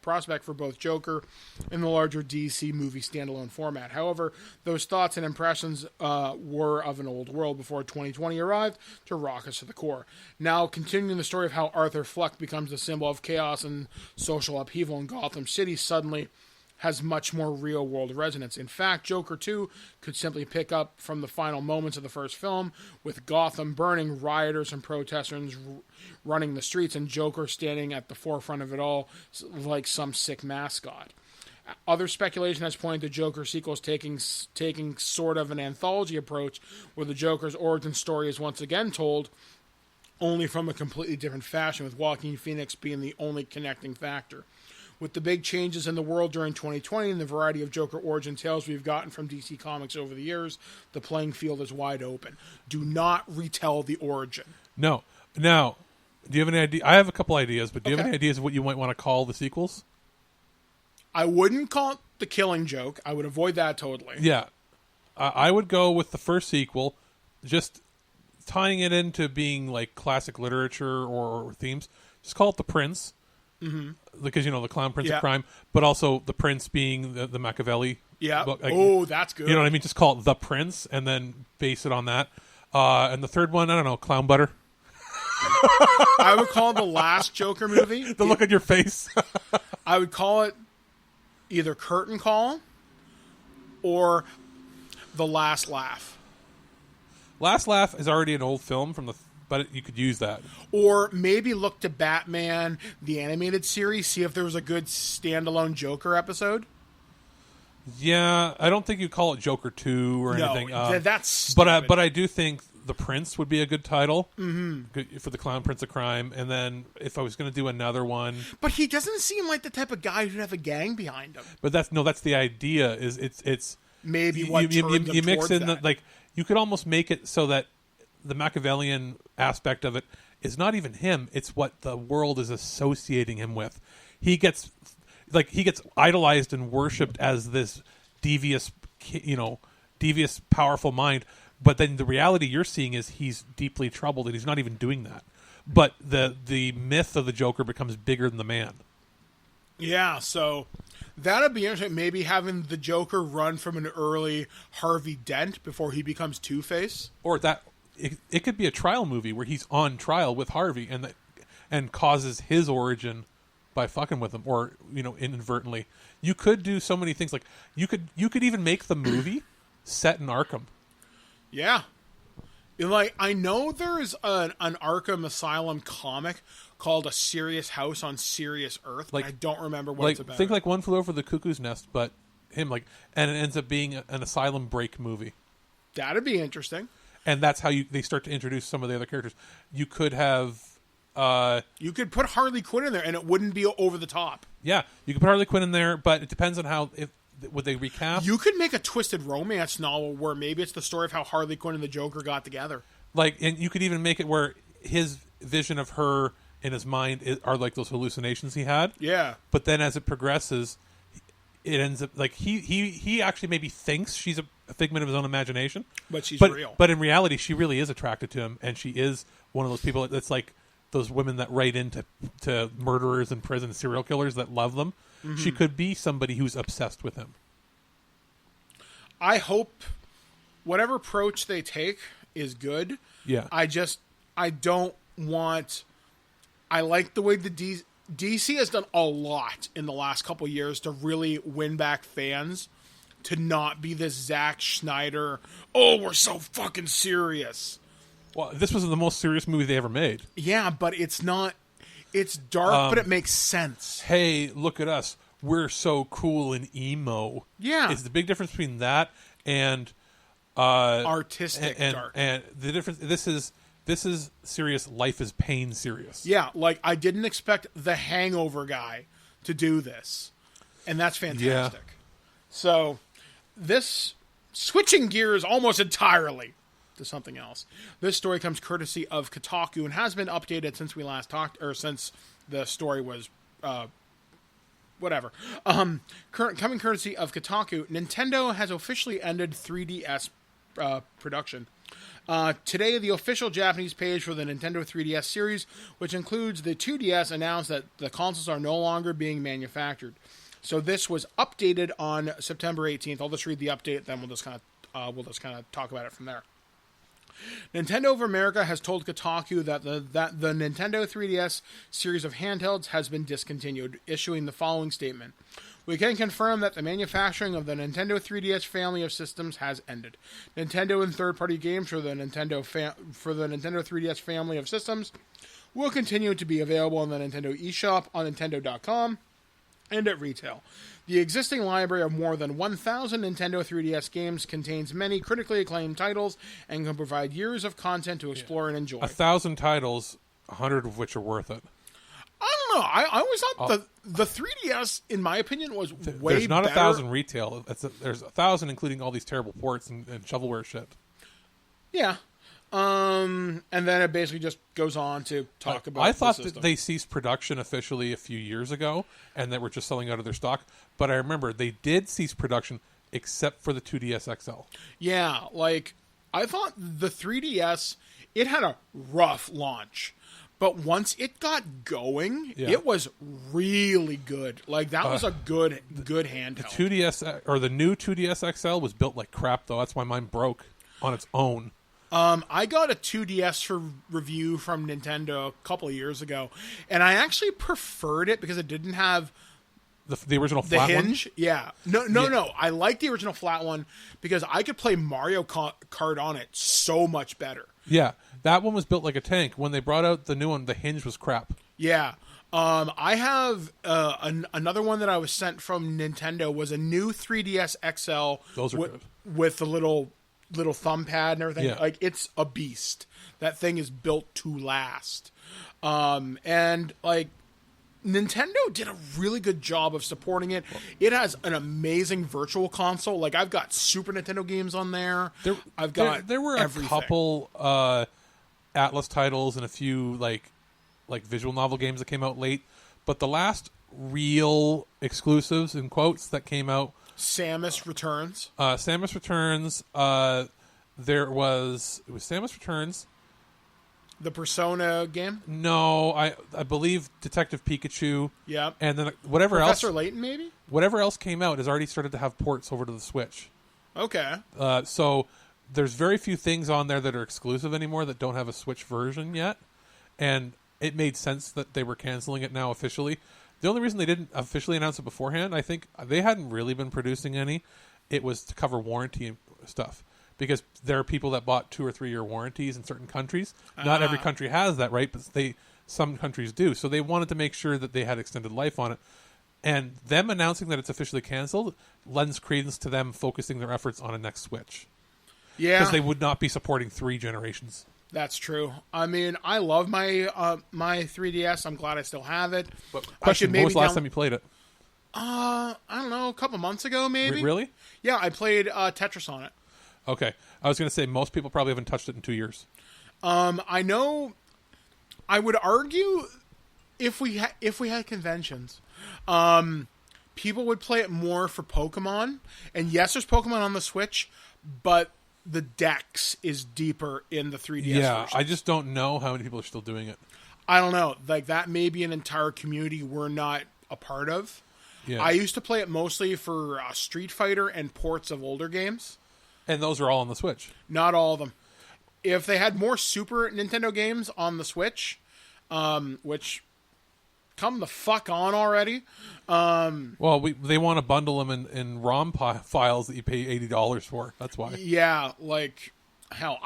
prospect for both Joker and the larger DC movie standalone format. However, those thoughts and impressions were of an old world before 2020 arrived to rock us to the core. Now, continuing the story of how Arthur Fleck becomes a symbol of chaos and social upheaval in Gotham City suddenly has much more real-world resonance. In fact, Joker 2 could simply pick up from the final moments of the first film, with Gotham burning, rioters and protesters running the streets, and Joker standing at the forefront of it all like some sick mascot. Other speculation has pointed to Joker sequels taking sort of an anthology approach, where the Joker's origin story is once again told, only from a completely different fashion, with Joaquin Phoenix being the only connecting factor. With the big changes in the world during 2020 and the variety of Joker origin tales we've gotten from DC Comics over the years, the playing field is wide open. Do not retell the origin. No. Now, do you have any idea? I have a couple ideas, but do you have any ideas of what you might want to call the sequels? I wouldn't call it The Killing Joke. I would avoid that totally. Yeah. I would go with the first sequel, just tying it into being like classic literature or themes. Just call it The Prince. Mm-hmm. Because, the Clown Prince of Crime, but also the Prince being the Machiavelli book. Like, that's good. You know what I mean? Just call it The Prince and then base it on that. And the third one, I don't know, Clown Butter. I would call it the last Joker movie. The look on your face. I would call it either Curtain Call or The Last Laugh. Last Laugh is already an old film but you could use that. Or maybe look to Batman, the animated series, see if there was a good standalone Joker episode. Yeah, I don't think you'd call it Joker 2 or anything. That's stupid. But I do think The Prince would be a good title for the Clown Prince of Crime. And then if I was going to do another one... But he doesn't seem like the type of guy who'd have a gang behind him. But that's the idea. Is it's maybe what you mix in that. You could almost make it so that the Machiavellian aspect of it is not even him, it's what the world is associating him with. He gets idolized and worshipped as this devious powerful mind, but then the reality you're seeing is he's deeply troubled and he's not even doing that. But the myth of the Joker becomes bigger than the man. Yeah, so that'd be interesting. Maybe having the Joker run from an early Harvey Dent before he becomes Two-Face. Or that it could be a trial movie where he's on trial with Harvey and causes his origin by fucking with him, or inadvertently. You could do so many things. Like you could even make the movie set in Arkham. Yeah, I know there's an Arkham Asylum comic called A Serious House on Serious Earth. But I don't remember what it's about. Think like One Flew Over the Cuckoo's Nest, but him and it ends up being an asylum break movie. That'd be interesting. And that's how they start to introduce some of the other characters. You could have... you could put Harley Quinn in there, and it wouldn't be over the top. Yeah, you could put Harley Quinn in there, but it depends on how... Would they recast? You could make a twisted romance novel where maybe it's the story of how Harley Quinn and the Joker got together. And you could even make it where his vision of her in his mind are like those hallucinations he had. Yeah. But then as it progresses, it ends up... he actually maybe thinks she's a figment of his own imagination. But she's real. But in reality, she really is attracted to him, and she is one of those people that's like those women that write into murderers in prison, serial killers that love them. Mm-hmm. She could be somebody who's obsessed with him. I hope whatever approach they take is good. Yeah. I don't want... I like the way the DC has done a lot in the last couple of years to really win back fans, to not be this Zack Snyder, we're so fucking serious. Well, this was the most serious movie they ever made. Yeah, but it's not... It's dark, but it makes sense. Hey, look at us. We're so cool and emo. Yeah. It's the big difference between that and... artistic dark. And the difference... This is serious. Life is pain serious. Yeah, I didn't expect the Hangover guy to do this. And that's fantastic. Yeah. So... This, switching gears almost entirely to something else. This story comes courtesy of Kotaku and has been updated since we last talked, or since the story was whatever. Coming courtesy of Kotaku, Nintendo has officially ended 3DS production. Today, the official Japanese page for the Nintendo 3DS series, which includes the 2DS, announced that the consoles are no longer being manufactured. So this was updated on September 18th. I'll just read the update, then we'll just kind of talk about it from there. Nintendo of America has told Kotaku that the Nintendo 3DS series of handhelds has been discontinued, issuing the following statement. We can confirm that the manufacturing of the Nintendo 3DS family of systems has ended. Nintendo and third-party games for the Nintendo 3DS family of systems will continue to be available on the Nintendo eShop, on Nintendo.com, and at retail. The existing library of more than 1,000 Nintendo 3DS games contains many critically acclaimed titles and can provide years of content to explore and enjoy. 1,000 titles, 100 of which are worth it. I don't know. I always thought the 3DS, in my opinion, was way better. There's not 1,000 retail. There's 1,000 including all these terrible ports and shovelware shit. Yeah. And then it basically just goes on to talk about I thought the that system. they ceased production officially a few years ago and that were just selling out of their stock. But I remember they did cease production except for the 2DS XL. Yeah, like, I thought the 3DS, it had a rough launch. But once it got going, it was really good. Like, that was a good handheld. The 2DS, or the new 2DS XL was built like crap, though. That's why mine broke on its own. I got a 2DS for review from Nintendo a couple of years ago, and I actually preferred it because it didn't have the original flat hinge. one? Yeah. No. I like the original flat one because I could play Mario Kart on it so much better. Yeah, that one was built like a tank. When they brought out the new one, the hinge was crap. Yeah. I have another one that I was sent from Nintendo was a new 3DS XL. Those are good. With the little thumb pad and everything. Yeah. Like, it's a beast. That thing is built to last. And like, Nintendo did a really good job of supporting it. It has an amazing virtual console. Like, I've got Super Nintendo games on there. There were everything. a couple Atlas titles and a few like visual novel games that came out late, but the last real exclusives in quotes that came out, Samus Returns. Samus Returns. It was Samus Returns. The Persona game? No, I believe Detective Pikachu. Yeah. And then whatever Professor else. Layton, maybe? Whatever else came out has already started to have ports over to the Switch. Okay. So there's very few things on there that are exclusive anymore that don't have a Switch version yet. And it made sense that they were canceling it now officially. The only reason they didn't officially announce it beforehand, I think they hadn't really been producing any. It was to cover warranty and stuff. Because there are people that bought 2 or 3 year warranties in certain countries. Not every country has that, right? But some countries do. So they wanted to make sure that they had extended life on it. And them announcing that it's officially canceled lends credence to them focusing their efforts on a next Switch. Yeah. Because they would not be supporting 3 generations. That's true. I mean, I love my my 3DS. I'm glad I still have it. But question, when was the last time you played it? I don't know, a couple months ago, maybe. Really? Yeah, I played Tetris on it. Okay. I was going to say, most people probably haven't touched it in 2 years. I know, I would argue if we had conventions, people would play it more for Pokemon. And yes, there's Pokemon on the Switch, but the Dex is deeper in the 3DS version. I just don't know how many people are still doing it. I don't know. Like, that may be an entire community we're not a part of. Yeah. I used to play it mostly for Street Fighter and ports of older games. And those are all on the Switch. Not all of them. If they had more Super Nintendo games on the Switch, which come the fuck on already. Well, they want to bundle them in ROM files that you pay $80 for. That's why. Yeah, like, hell,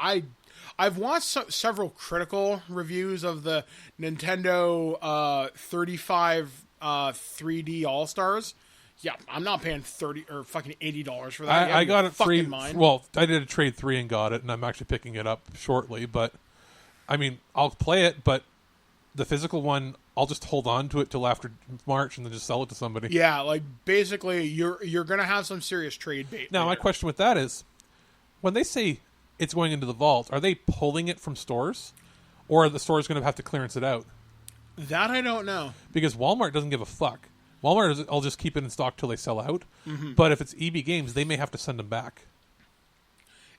I've watched several critical reviews of the Nintendo 35 3D All-Stars. Yeah, I'm not paying $30 or fucking $80 for that. I got it free. Mind. Well, I did a trade 3 and got it, and I'm actually picking it up shortly. But I mean, I'll play it, but the physical one, I'll just hold on to it till after March and then just sell it to somebody. Yeah, like, basically, you're gonna have some serious trade bait. Now, my question with that is, when they say it's going into the vault, are they pulling it from stores, or are the stores going to have to clearance it out? That I don't know. Because Walmart doesn't give a fuck. Walmart will just keep it in stock till they sell out. But if it's EB Games, they may have to send them back.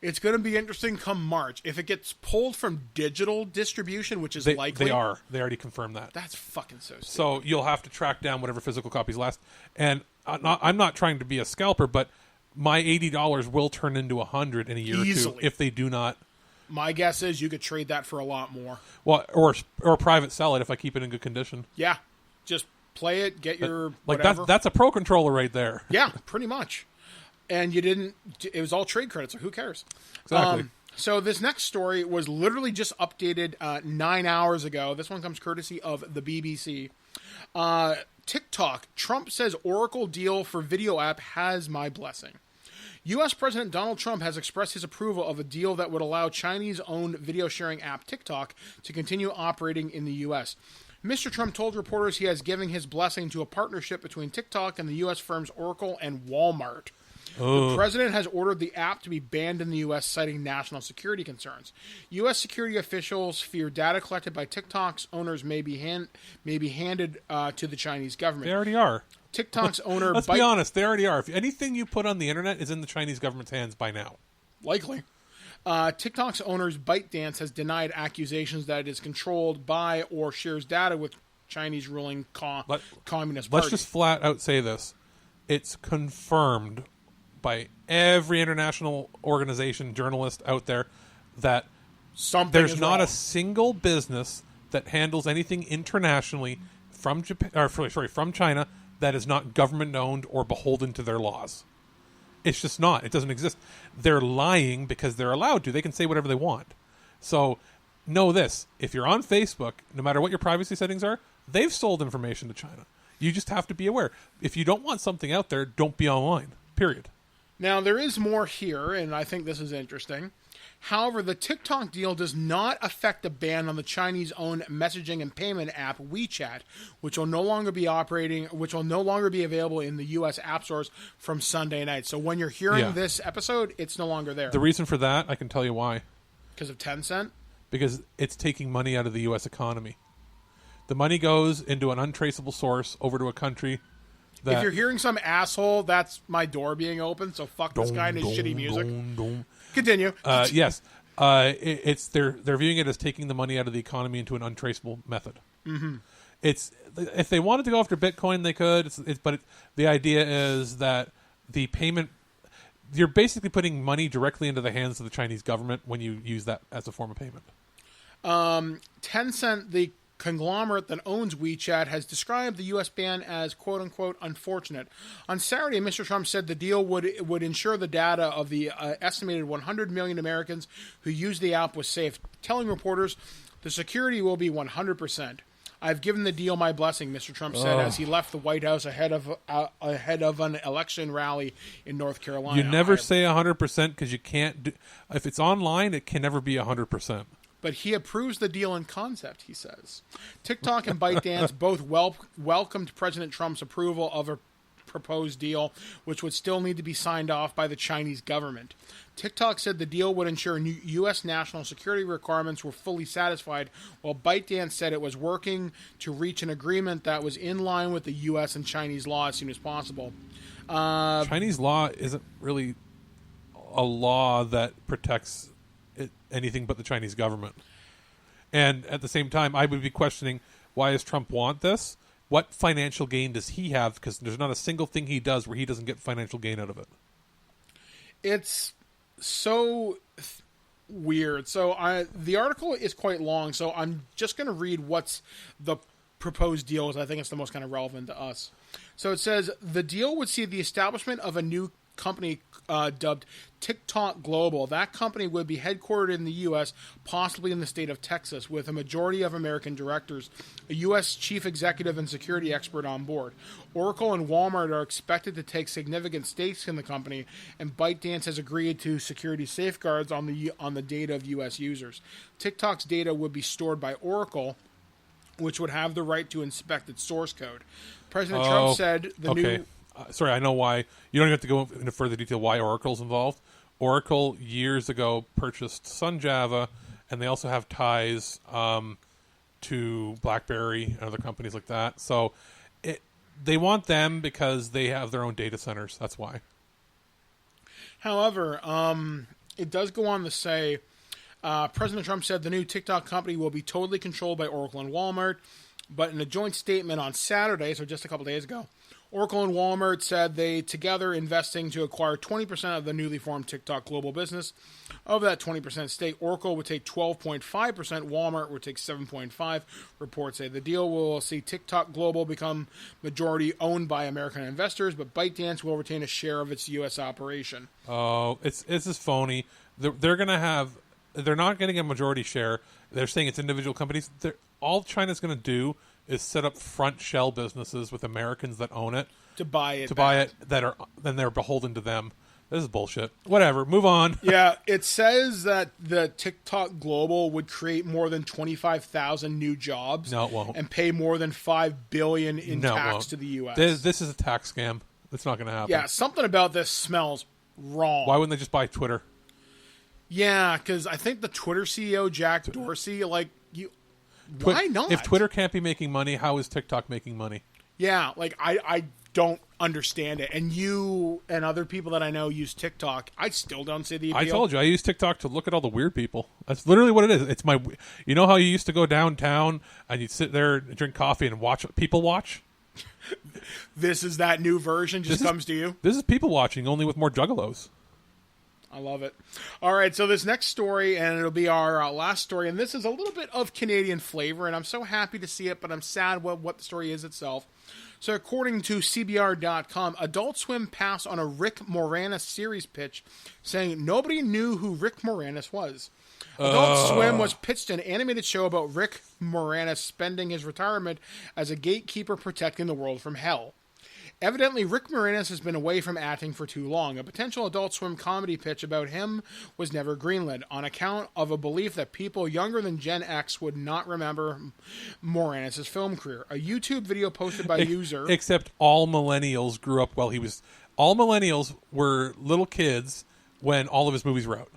It's going to be interesting come March. If it gets pulled from digital distribution, which is likely. They are. They already confirmed that. That's fucking so stupid. So you'll have to track down whatever physical copies last. And I'm not trying to be a scalper, but my $80 will turn into $100 in a year Easily. or two if they do not. My guess is you could trade that for a lot more. Well, or private sell it if I keep it in good condition. Yeah. Just play it, get your like whatever. that's a pro controller right there. Yeah, pretty much. And it was all trade credits, so who cares? Exactly. So this next story was literally just updated 9 hours ago. This one comes courtesy of the BBC. TikTok. Trump says Oracle deal for video app has my blessing. U.S. President Donald Trump has expressed his approval of a deal that would allow Chinese-owned video sharing app TikTok to continue operating in the U.S. Mr. Trump told reporters he has given his blessing to a partnership between TikTok and the U.S. firms Oracle and Walmart. The president has ordered the app to be banned in the U.S., citing national security concerns. U.S. security officials fear data collected by TikTok's owners may be handed to the Chinese government. They already are. TikTok's owner... Let's be honest, they already are. If anything you put on the internet is in the Chinese government's hands by now. Likely. TikTok's owner's ByteDance has denied accusations that it is controlled by or shares data with Chinese ruling Communist Party. Let's just flat out say this. It's confirmed by every international organization, journalist out there, that there's not a single business that handles anything internationally from from China that is not government owned or beholden to their laws. It's just not. It doesn't exist. They're lying because they're allowed to. They can say whatever they want. So know this: if you're on Facebook, no matter what your privacy settings are, they've sold information to China. You just have to be aware. If you don't want something out there, don't be online. Period. Now, there is more here, and I think this is interesting. However, the TikTok deal does not affect the ban on the Chinese-owned messaging and payment app WeChat, which will no longer be available in the U.S. app stores from Sunday night. So when you're hearing this episode, it's no longer there. The reason for that, I can tell you why. Because of Tencent? Because it's taking money out of the U.S. economy. The money goes into an untraceable source over to a country. If you're hearing some asshole, that's my door being open, so fuck this guy and his shitty music. Continue. Yes. They're viewing it as taking the money out of the economy into an untraceable method. Mm-hmm. If they wanted to go after Bitcoin, they could. But the idea is that the payment, you're basically putting money directly into the hands of the Chinese government when you use that as a form of payment. Tencent, the conglomerate that owns WeChat, has described the U.S. ban as quote-unquote unfortunate. On Saturday, Mr. Trump said the deal would ensure the data of the estimated 100 million Americans who use the app was safe, telling reporters the security will be 100%. I've given the deal my blessing, Mr. Trump said as he left the White House ahead of an election rally in North Carolina. You never say 100% because you can't if it's online, it can never be 100%. But he approves the deal in concept, he says. TikTok and ByteDance both welcomed President Trump's approval of a proposed deal, which would still need to be signed off by the Chinese government. TikTok said the deal would ensure U.S. national security requirements were fully satisfied, while ByteDance said it was working to reach an agreement that was in line with the U.S. and Chinese law as soon as possible. Chinese law isn't really a law that protects anything but the Chinese government. And at the same time, I would be questioning, why does Trump want this? What financial gain does he have? Because there's not a single thing he does where he doesn't get financial gain out of it. It's so weird. So the article is quite long, so I'm just going to read what's the proposed deal, because I think it's the most kind of relevant to us. So it says, the deal would see the establishment of a new company dubbed TikTok Global. That company would be headquartered in the U.S., possibly in the state of Texas, with a majority of American directors, a U.S. chief executive and security expert on board. Oracle and Walmart are expected to take significant stakes in the company, and ByteDance has agreed to security safeguards on the data of U.S. users. TikTok's data would be stored by Oracle, which would have the right to inspect its source code. President Trump said the new... Sorry, I know why. You don't have to go into further detail why Oracle's involved. Oracle, years ago, purchased Sun Java, and they also have ties to BlackBerry and other companies like that. So They want them because they have their own data centers. That's why. However, it does go on to say, President Trump said the new TikTok company will be totally controlled by Oracle and Walmart. But in a joint statement on Saturday, so just a couple days ago, Oracle and Walmart said they together investing to acquire 20% of the newly formed TikTok global business. Of that 20% stake, Oracle would take 12.5%, Walmart would take 7.5%. Reports say the deal will see TikTok Global become majority owned by American investors, but ByteDance will retain a share of its U.S. operation. Oh, it's just phony. They're going to have... They're not getting a majority share. They're saying it's individual companies. All China's going to do is set up front shell businesses with Americans that own it To buy it. Then they're beholden to them. This is bullshit. Whatever. Move on. Yeah, it says that the TikTok Global would create more than 25,000 new jobs. No, it won't. And pay more than $5 billion in No, it tax won't. to the U.S. This is a tax scam. It's not going to happen. Yeah, something about this smells wrong. Why wouldn't they just buy Twitter? Yeah, because I think the Twitter CEO, Jack Dorsey, why not? If Twitter can't be making money, how is TikTok making money? Yeah, I don't understand it. And you and other people that I know use TikTok. I still don't see the appeal. I told you, I use TikTok to look at all the weird people. That's literally what it is. It's my... You know how you used to go downtown and you'd sit there and drink coffee and watch people watch? This is that new version comes to you? This is people watching, only with more juggalos. I love it. All right, so this next story, and it'll be our last story, and this is a little bit of Canadian flavor, and I'm so happy to see it, but I'm sad what the story is itself. So according to CBR.com, Adult Swim passed on a Rick Moranis series pitch, saying nobody knew who Rick Moranis was. Adult Swim was pitched an animated show about Rick Moranis spending his retirement as a gatekeeper protecting the world from hell. Evidently, Rick Moranis has been away from acting for too long. A potential Adult Swim comedy pitch about him was never greenlit on account of a belief that people younger than Gen X would not remember Moranis' film career. A YouTube video posted by user... Except all millennials grew up while he was... All millennials were little kids when all of his movies were out.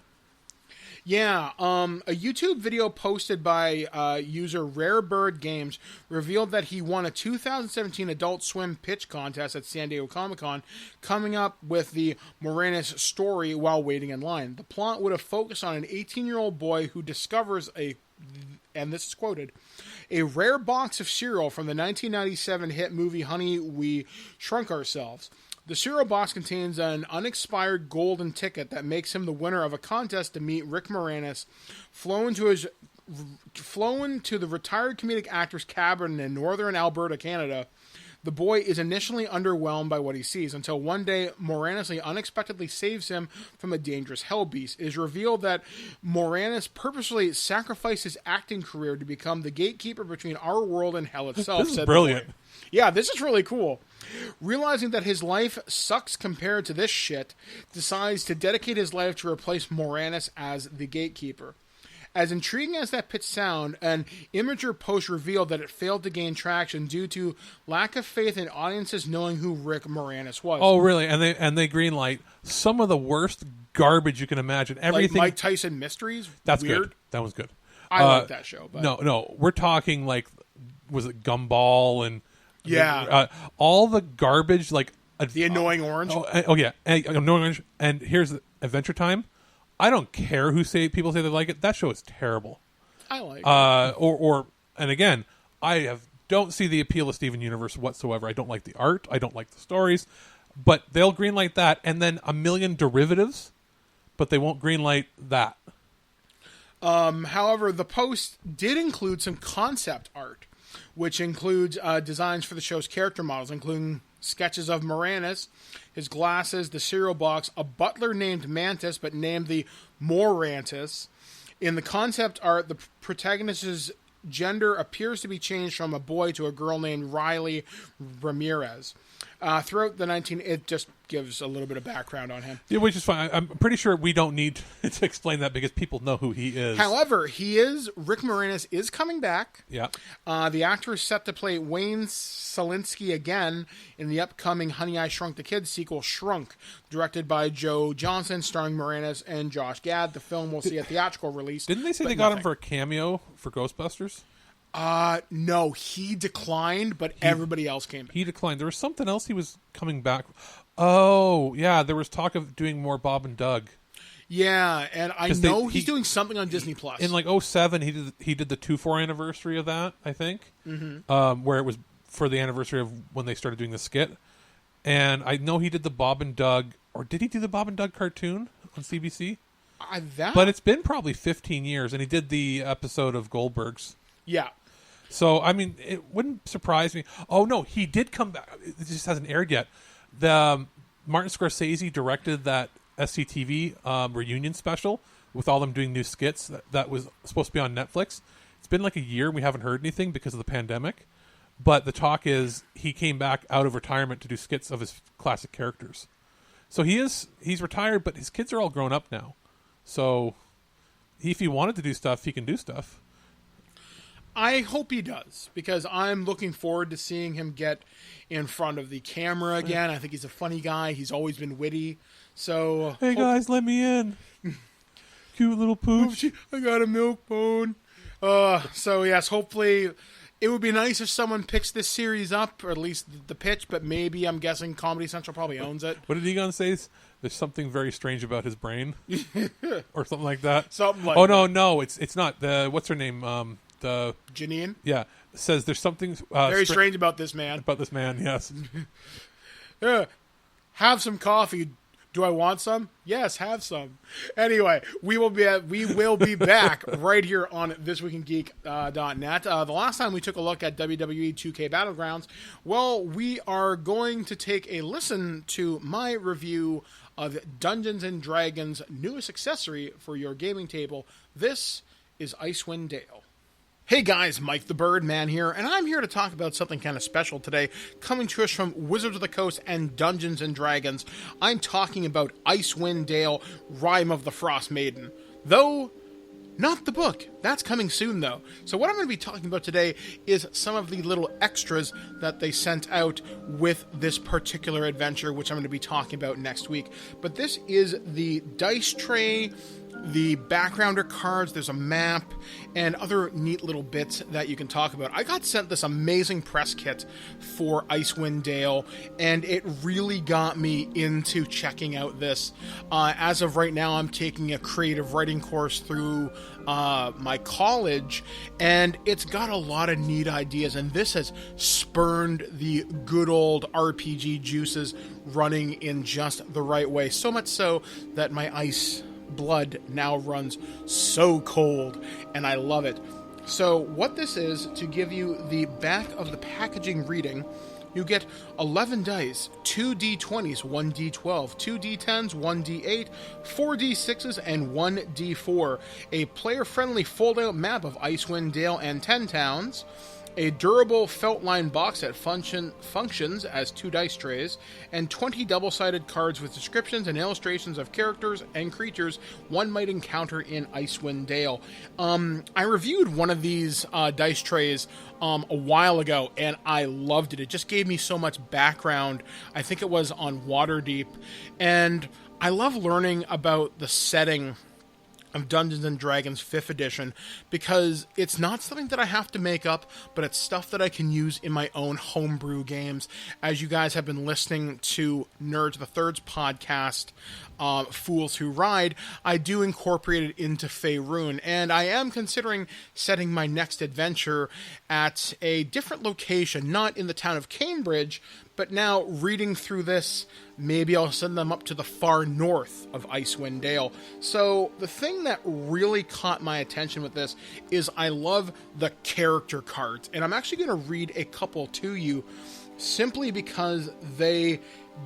Yeah, a YouTube video posted by user Rarebird Games revealed that he won a 2017 Adult Swim pitch contest at San Diego Comic-Con, coming up with the Moranis story while waiting in line. The plot would have focused on an 18-year-old boy who discovers and this is quoted, a rare box of cereal from the 1997 hit movie Honey, We Shrunk Ourselves. The cereal box contains an unexpired golden ticket that makes him the winner of a contest to meet Rick Moranis, flown to the retired comedic actor's cabin in northern Alberta, Canada. The boy is initially underwhelmed by what he sees until one day Moranis unexpectedly saves him from a dangerous hell beast. It is revealed that Moranis purposely sacrificed his acting career to become the gatekeeper between our world and hell itself. This is brilliant. Yeah, this is really cool. Realizing that his life sucks compared to this shit, decides to dedicate his life to replace Moranis as the gatekeeper. As intriguing as that pitch sound, an Imager post revealed that it failed to gain traction due to lack of faith in audiences knowing who Rick Moranis was. Oh, really? And they greenlight some of the worst garbage you can imagine. Everything. Like Mike Tyson Mysteries? That's Weird. good. That was good. I like that show. But... No. We're talking like, was it Gumball and... Yeah. All the garbage, like... The Annoying Orange? Yeah. Annoying Orange. And here's Adventure Time. I don't care who people say they like it. That show is terrible. I like it. And again, don't see the appeal of Steven Universe whatsoever. I don't like the art. I don't like the stories. But they'll greenlight that and then a million derivatives, but they won't greenlight that. However, the post did include some concept art, which includes designs for the show's character models, including sketches of Moranis, his glasses, the cereal box, a butler named Mantis, but named the Morantis. In the concept art, the protagonist's gender appears to be changed from a boy to a girl named Riley Ramirez. Throughout it just gives a little bit of background on him. Yeah, which is fine. I'm pretty sure we don't need to explain that because people know who he is. However, Rick Moranis is coming back. Yeah. The actor is set to play Wayne Selinsky again in the upcoming Honey, I Shrunk the Kids sequel, Shrunk, directed by Joe Johnson, starring Moranis and Josh Gad. The film will see a theatrical release. Didn't they say they got him for a cameo for Ghostbusters? No, he declined, but everybody else came back. He declined. There was something else he was coming back. Oh, yeah, there was talk of doing more Bob and Doug. Yeah, and I know he's doing something on Disney Plus. In like 2007, he did the 2-4 anniversary of that, I think, where it was for the anniversary of when they started doing the skit. And I know he did the Bob and Doug, or did he do the Bob and Doug cartoon on CBC? But it's been probably 15 years, and he did the episode of Goldberg's. Yeah. So, I mean, it wouldn't surprise me. Oh, no, he did come back. It just hasn't aired yet. The Martin Scorsese directed that SCTV reunion special with all them doing new skits that was supposed to be on Netflix. It's been like a year and we haven't heard anything because of the pandemic. But the talk is he came back out of retirement to do skits of his classic characters. So he's retired, but his kids are all grown up now. So if he wanted to do stuff, he can do stuff. I hope he does, because I'm looking forward to seeing him get in front of the camera again. I think he's a funny guy. He's always been witty. So, hey guys, let me in. Cute little pooch. I got a milk bone. So yes, hopefully it would be nice if someone picks this series up, or at least the pitch, but maybe, I'm guessing Comedy Central probably owns it. What did he gonna say? There's something very strange about his brain, or something like that. Something like. Oh no, it's not the what's her name? The Janine. Yeah, says there's something very strange about this man. About this man, yes. Have some coffee. Do I want some? Yes, have some. Anyway, we will be back right here on ThisWeekInGeek.net. The last time we took a look at WWE 2K Battlegrounds, well, we are going to take a listen to my review of Dungeons & Dragons' newest accessory for your gaming table. This is Icewind Dale. Hey guys, Mike the Birdman here, and I'm here to talk about something kind of special today, coming to us from Wizards of the Coast and Dungeons & Dragons. I'm talking about Icewind Dale, Rime of the Frost Maiden. Though, not the book. That's coming soon, though. So what I'm going to be talking about today is some of the little extras that they sent out with this particular adventure, which I'm going to be talking about next week. But this is the dice tray, the backgrounder cards, there's a map, and other neat little bits that you can talk about. I got sent this amazing press kit for Icewind Dale, and it really got me into checking out this. As of right now, I'm taking a creative writing course through my college, and it's got a lot of neat ideas, and this has spurned the good old RPG juices running in just the right way. So much so that my ice blood now runs so cold, and I love it. So what this is, to give you the back of the packaging reading, you get 11 dice, 2 d20s, 1 d12, 2 d10s, 1 d8, 4 d6s, and 1 d4, a player-friendly fold-out map of Icewind Dale and 10 towns, a durable felt-lined box that functions as 2 dice trays, and 20 double-sided cards with descriptions and illustrations of characters and creatures one might encounter in Icewind Dale. I reviewed one of these dice trays a while ago, and I loved it. It just gave me so much background. I think it was on Waterdeep, and I love learning about the setting of Dungeons & Dragons 5th edition, because it's not something that I have to make up, but it's stuff that I can use in my own homebrew games. As you guys have been listening to Nerds the Third's podcast, Fools Who Ride, I do incorporate it into Faerun, and I am considering setting my next adventure at a different location, not in the town of Cambridge, but now reading through this, maybe I'll send them up to the far north of Icewind Dale. So the thing that really caught my attention with this is I love the character cards, and I'm actually going to read a couple to you simply because they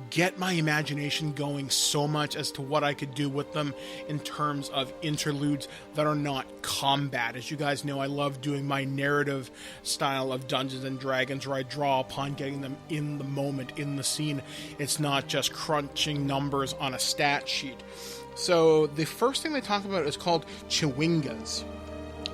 get my imagination going so much as to what I could do with them in terms of interludes that are not combat. As you guys know, I love doing my narrative style of Dungeons and Dragons, where I draw upon getting them in the moment, in the scene. It's not just crunching numbers on a stat sheet. So the first thing they talk about is called Chewingas.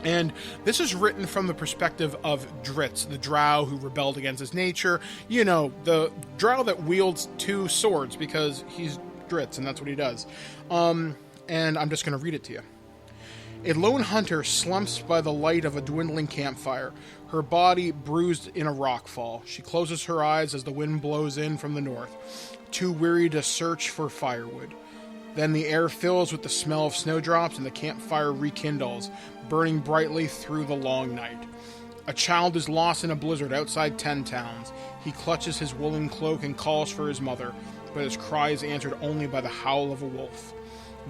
And this is written from the perspective of Dritz, the drow who rebelled against his nature. You know, the drow that wields 2 swords, because he's Dritz, and that's what he does. And I'm just going to read it to you. A lone hunter slumps by the light of a dwindling campfire, her body bruised in a rockfall. She closes her eyes as the wind blows in from the north, too weary to search for firewood. Then the air fills with the smell of snowdrops and the campfire rekindles, burning brightly through the long night. A child is lost in a blizzard outside 10 towns. He clutches his woolen cloak and calls for his mother, but his cry is answered only by the howl of a wolf.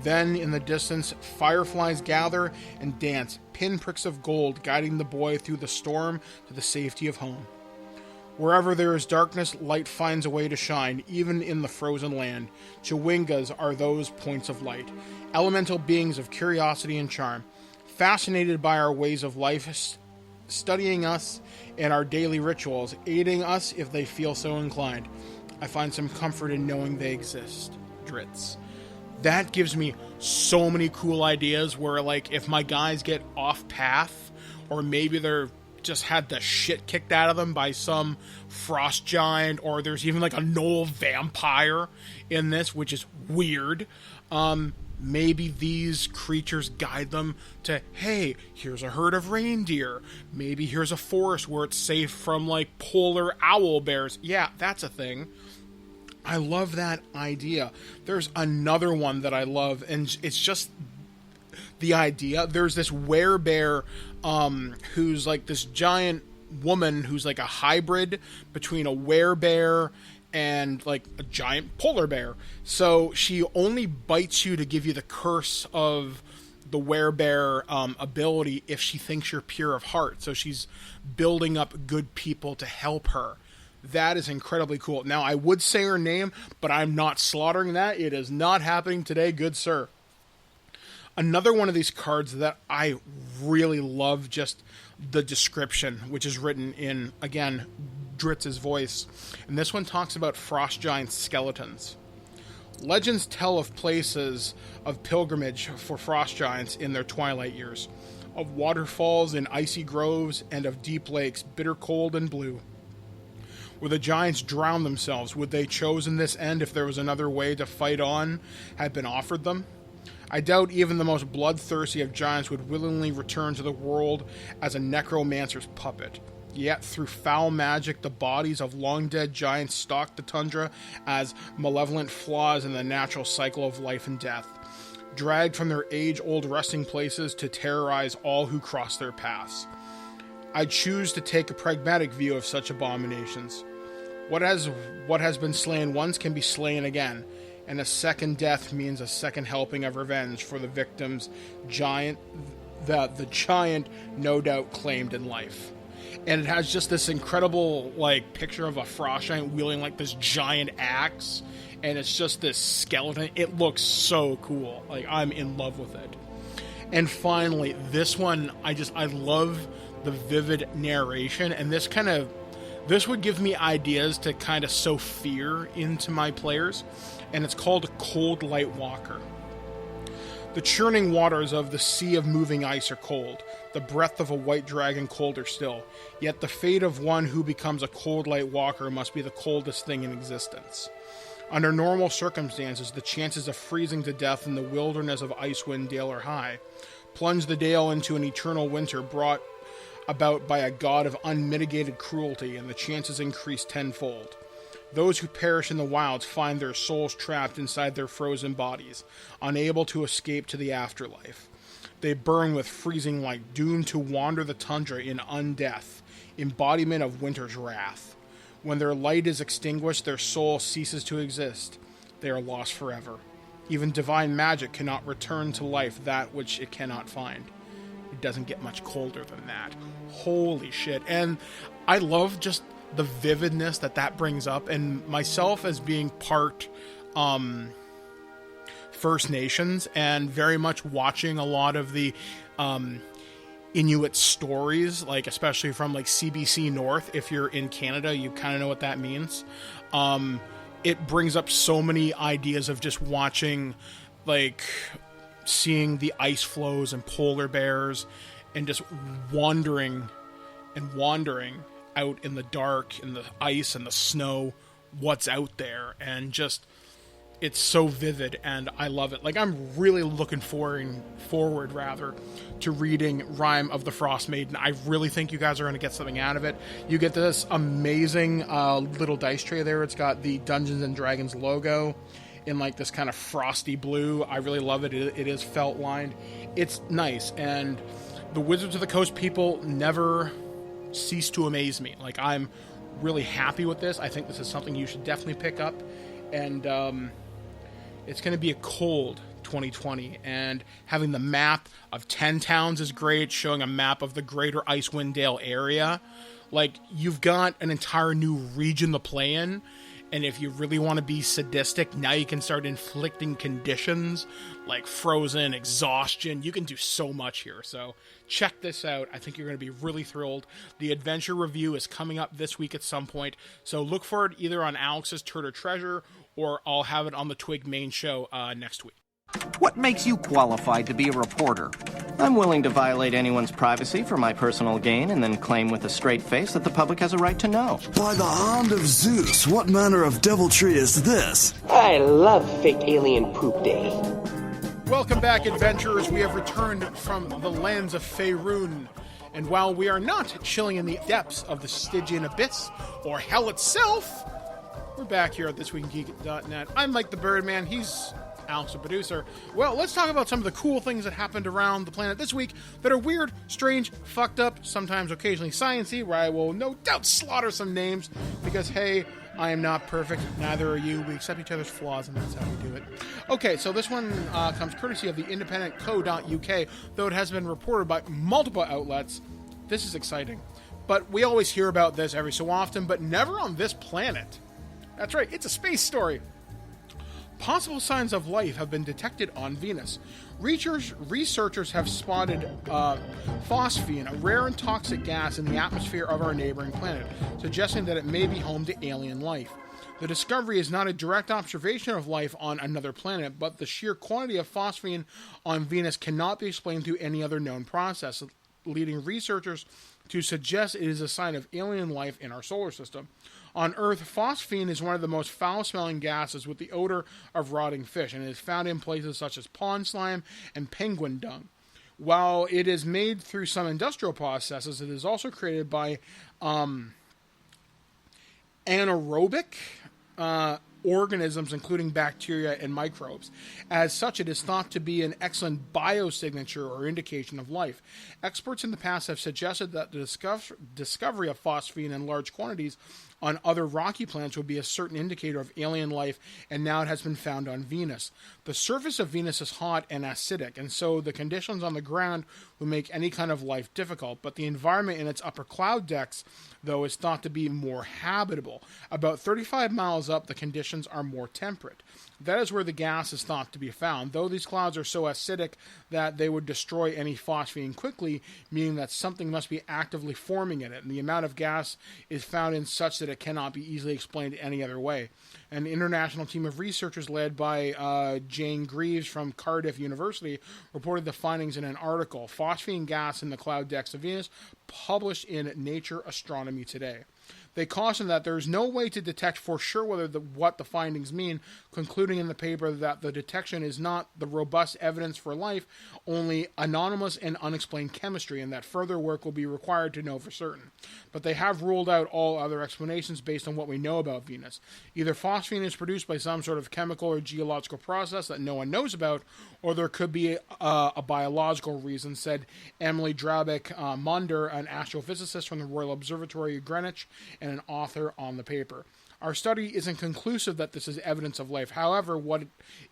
Then, in the distance, fireflies gather and dance, pinpricks of gold guiding the boy through the storm to the safety of home. Wherever there is darkness, light finds a way to shine, even in the frozen land. Chewingas are those points of light, elemental beings of curiosity and charm, fascinated by our ways of life, studying us and our daily rituals, aiding us if they feel so inclined. I find some comfort in knowing they exist. Dritz. That gives me so many cool ideas where, like, if my guys get off path, or maybe they're just had the shit kicked out of them by some frost giant, or there's even like a gnoll vampire in this, which is weird. Maybe these creatures guide them to, hey, here's a herd of reindeer. Maybe here's a forest where it's safe from, like, polar owl bears. Yeah, that's a thing. I love that idea. There's another one that I love, and it's just the idea. There's this werebear who's like this giant woman who's like a hybrid between a werebear and like a giant polar bear. So she only bites you to give you the curse of the werebear ability if she thinks you're pure of heart. So she's building up good people to help her. That is incredibly cool. Now, I would say her name, but I'm not slaughtering that. It is not happening today, good sir. Another one of these cards that I really love, just the description, which is written in, again, Dritz's voice. And this one talks about frost giant skeletons. Legends tell of places of pilgrimage for frost giants in their twilight years, of waterfalls in icy groves, and of deep lakes, bitter cold and blue. Where the giants drowned themselves, would they chosen this end if there was another way to fight on had been offered them? I doubt even the most bloodthirsty of giants would willingly return to the world as a necromancer's puppet. Yet, through foul magic, the bodies of long-dead giants stalk the tundra as malevolent flaws in the natural cycle of life and death, dragged from their age-old resting places to terrorize all who cross their paths. I choose to take a pragmatic view of such abominations. What has been slain once can be slain again, and a second death means a second helping of revenge for the victims the giant no doubt claimed in life. And it has just this incredible, like, picture of a frost giant wielding, like, this giant axe, and it's just this skeleton. It looks so cool. Like, I'm in love with it. And finally, this one, I love the vivid narration, and this would give me ideas to kind of sow fear into my players, and it's called Cold Light Walker. The churning waters of the sea of moving ice are cold, the breath of a white dragon colder still, yet the fate of one who becomes a cold light walker must be the coldest thing in existence. Under normal circumstances, the chances of freezing to death in the wilderness of Icewind Dale are high. Plunge the dale into an eternal winter brought about by a god of unmitigated cruelty, and the chances increase tenfold. Those who perish in the wilds find their souls trapped inside their frozen bodies, unable to escape to the afterlife. They burn with freezing light, doomed to wander the tundra in undeath, embodiment of winter's wrath. When their light is extinguished, their soul ceases to exist. They are lost forever. Even divine magic cannot return to life that which it cannot find. It doesn't get much colder than that. Holy shit. And I love just the vividness that brings up, and myself as being part First Nations and very much watching a lot of the Inuit stories, like especially from like CBC North. If you're in Canada, you kind of know what that means. It brings up so many ideas of just watching, like, seeing the ice flows and polar bears and just wandering out in the dark, in the ice and the snow, what's out there, and just it's so vivid, and I love it. Like, I'm really looking forward to reading Rime of the Frost Maiden. I really think you guys are going to get something out of it. You get this amazing little dice tray there. It's got the Dungeons and Dragons logo in like this kind of frosty blue. I really love it. It is felt lined. It's nice, and the Wizards of the Coast people never cease to amaze me. Like, I'm really happy with this. I think this is something you should definitely pick up, and it's going to be a cold 2020, and having the map of 10 towns is great, showing a map of the greater Icewind Dale area. Like, you've got an entire new region to play in, and if you really want to be sadistic, now you can start inflicting conditions like frozen, exhaustion. You can do so much here, so check this out. I think you're going to be really thrilled. The adventure review is coming up this week at some point, so look for it either on Alex's Turd or Treasure, or I'll have it on the Twig main show next week. What makes you qualified to be a reporter? I'm willing to violate anyone's privacy for my personal gain and then claim with a straight face that the public has a right to know. By the hand of Zeus, what manner of deviltry is this? I love fake alien poop day. Welcome back, adventurers. We have returned from the lands of Faerun, and while we are not chilling in the depths of the Stygian abyss or hell itself, we're back here at ThisWeekInGeek.net. I'm Mike the Birdman. He's Alex, the producer. Well, let's talk about some of the cool things that happened around the planet this week that are weird, strange, fucked up, sometimes occasionally sciencey, where I will no doubt slaughter some names, because, hey, I am not perfect, neither are you. We accept each other's flaws, and that's how we do it. Okay, so this one comes courtesy of the independent co.uk, though it has been reported by multiple outlets. This is exciting. But we always hear about this every so often, but never on this planet. That's right, it's a space story. Possible signs of life have been detected on Venus. Researchers have spotted phosphine, a rare and toxic gas in the atmosphere of our neighboring planet, suggesting that it may be home to alien life. The discovery is not a direct observation of life on another planet, but the sheer quantity of phosphine on Venus cannot be explained through any other known process, leading researchers to suggest it is a sign of alien life in our solar system. On Earth, phosphine is one of the most foul-smelling gases with the odor of rotting fish, and it is found in places such as pond slime and penguin dung. While it is made through some industrial processes, it is also created by anaerobic organisms, including bacteria and microbes. As such, it is thought to be an excellent biosignature or indication of life. Experts in the past have suggested that the discovery of phosphine in large quantities on other rocky planets would be a certain indicator of alien life, and now it has been found on Venus. The surface of Venus is hot and acidic, and so the conditions on the ground would make any kind of life difficult, but the environment in its upper cloud decks, though, is thought to be more habitable. About 35 miles up, the conditions are more temperate. That is where the gas is thought to be found, though these clouds are so acidic that they would destroy any phosphine quickly, meaning that something must be actively forming in it, and the amount of gas is found in such that it cannot be easily explained any other way. An international team of researchers led by Jane Greaves from Cardiff University reported the findings in an article, Phosphine Gas in the Cloud Decks of Venus, published in Nature Astronomy Today. They caution that there is no way to detect for sure what the findings mean, concluding in the paper that the detection is not the robust evidence for life, only anonymous and unexplained chemistry, and that further work will be required to know for certain. But they have ruled out all other explanations based on what we know about Venus. Either phosphine is produced by some sort of chemical or geological process that no one knows about, or there could be a biological reason, said Emily Drabeck-Monder, an astrophysicist from the Royal Observatory of Greenwich and an author on the paper. Our study isn't conclusive that this is evidence of life. However, what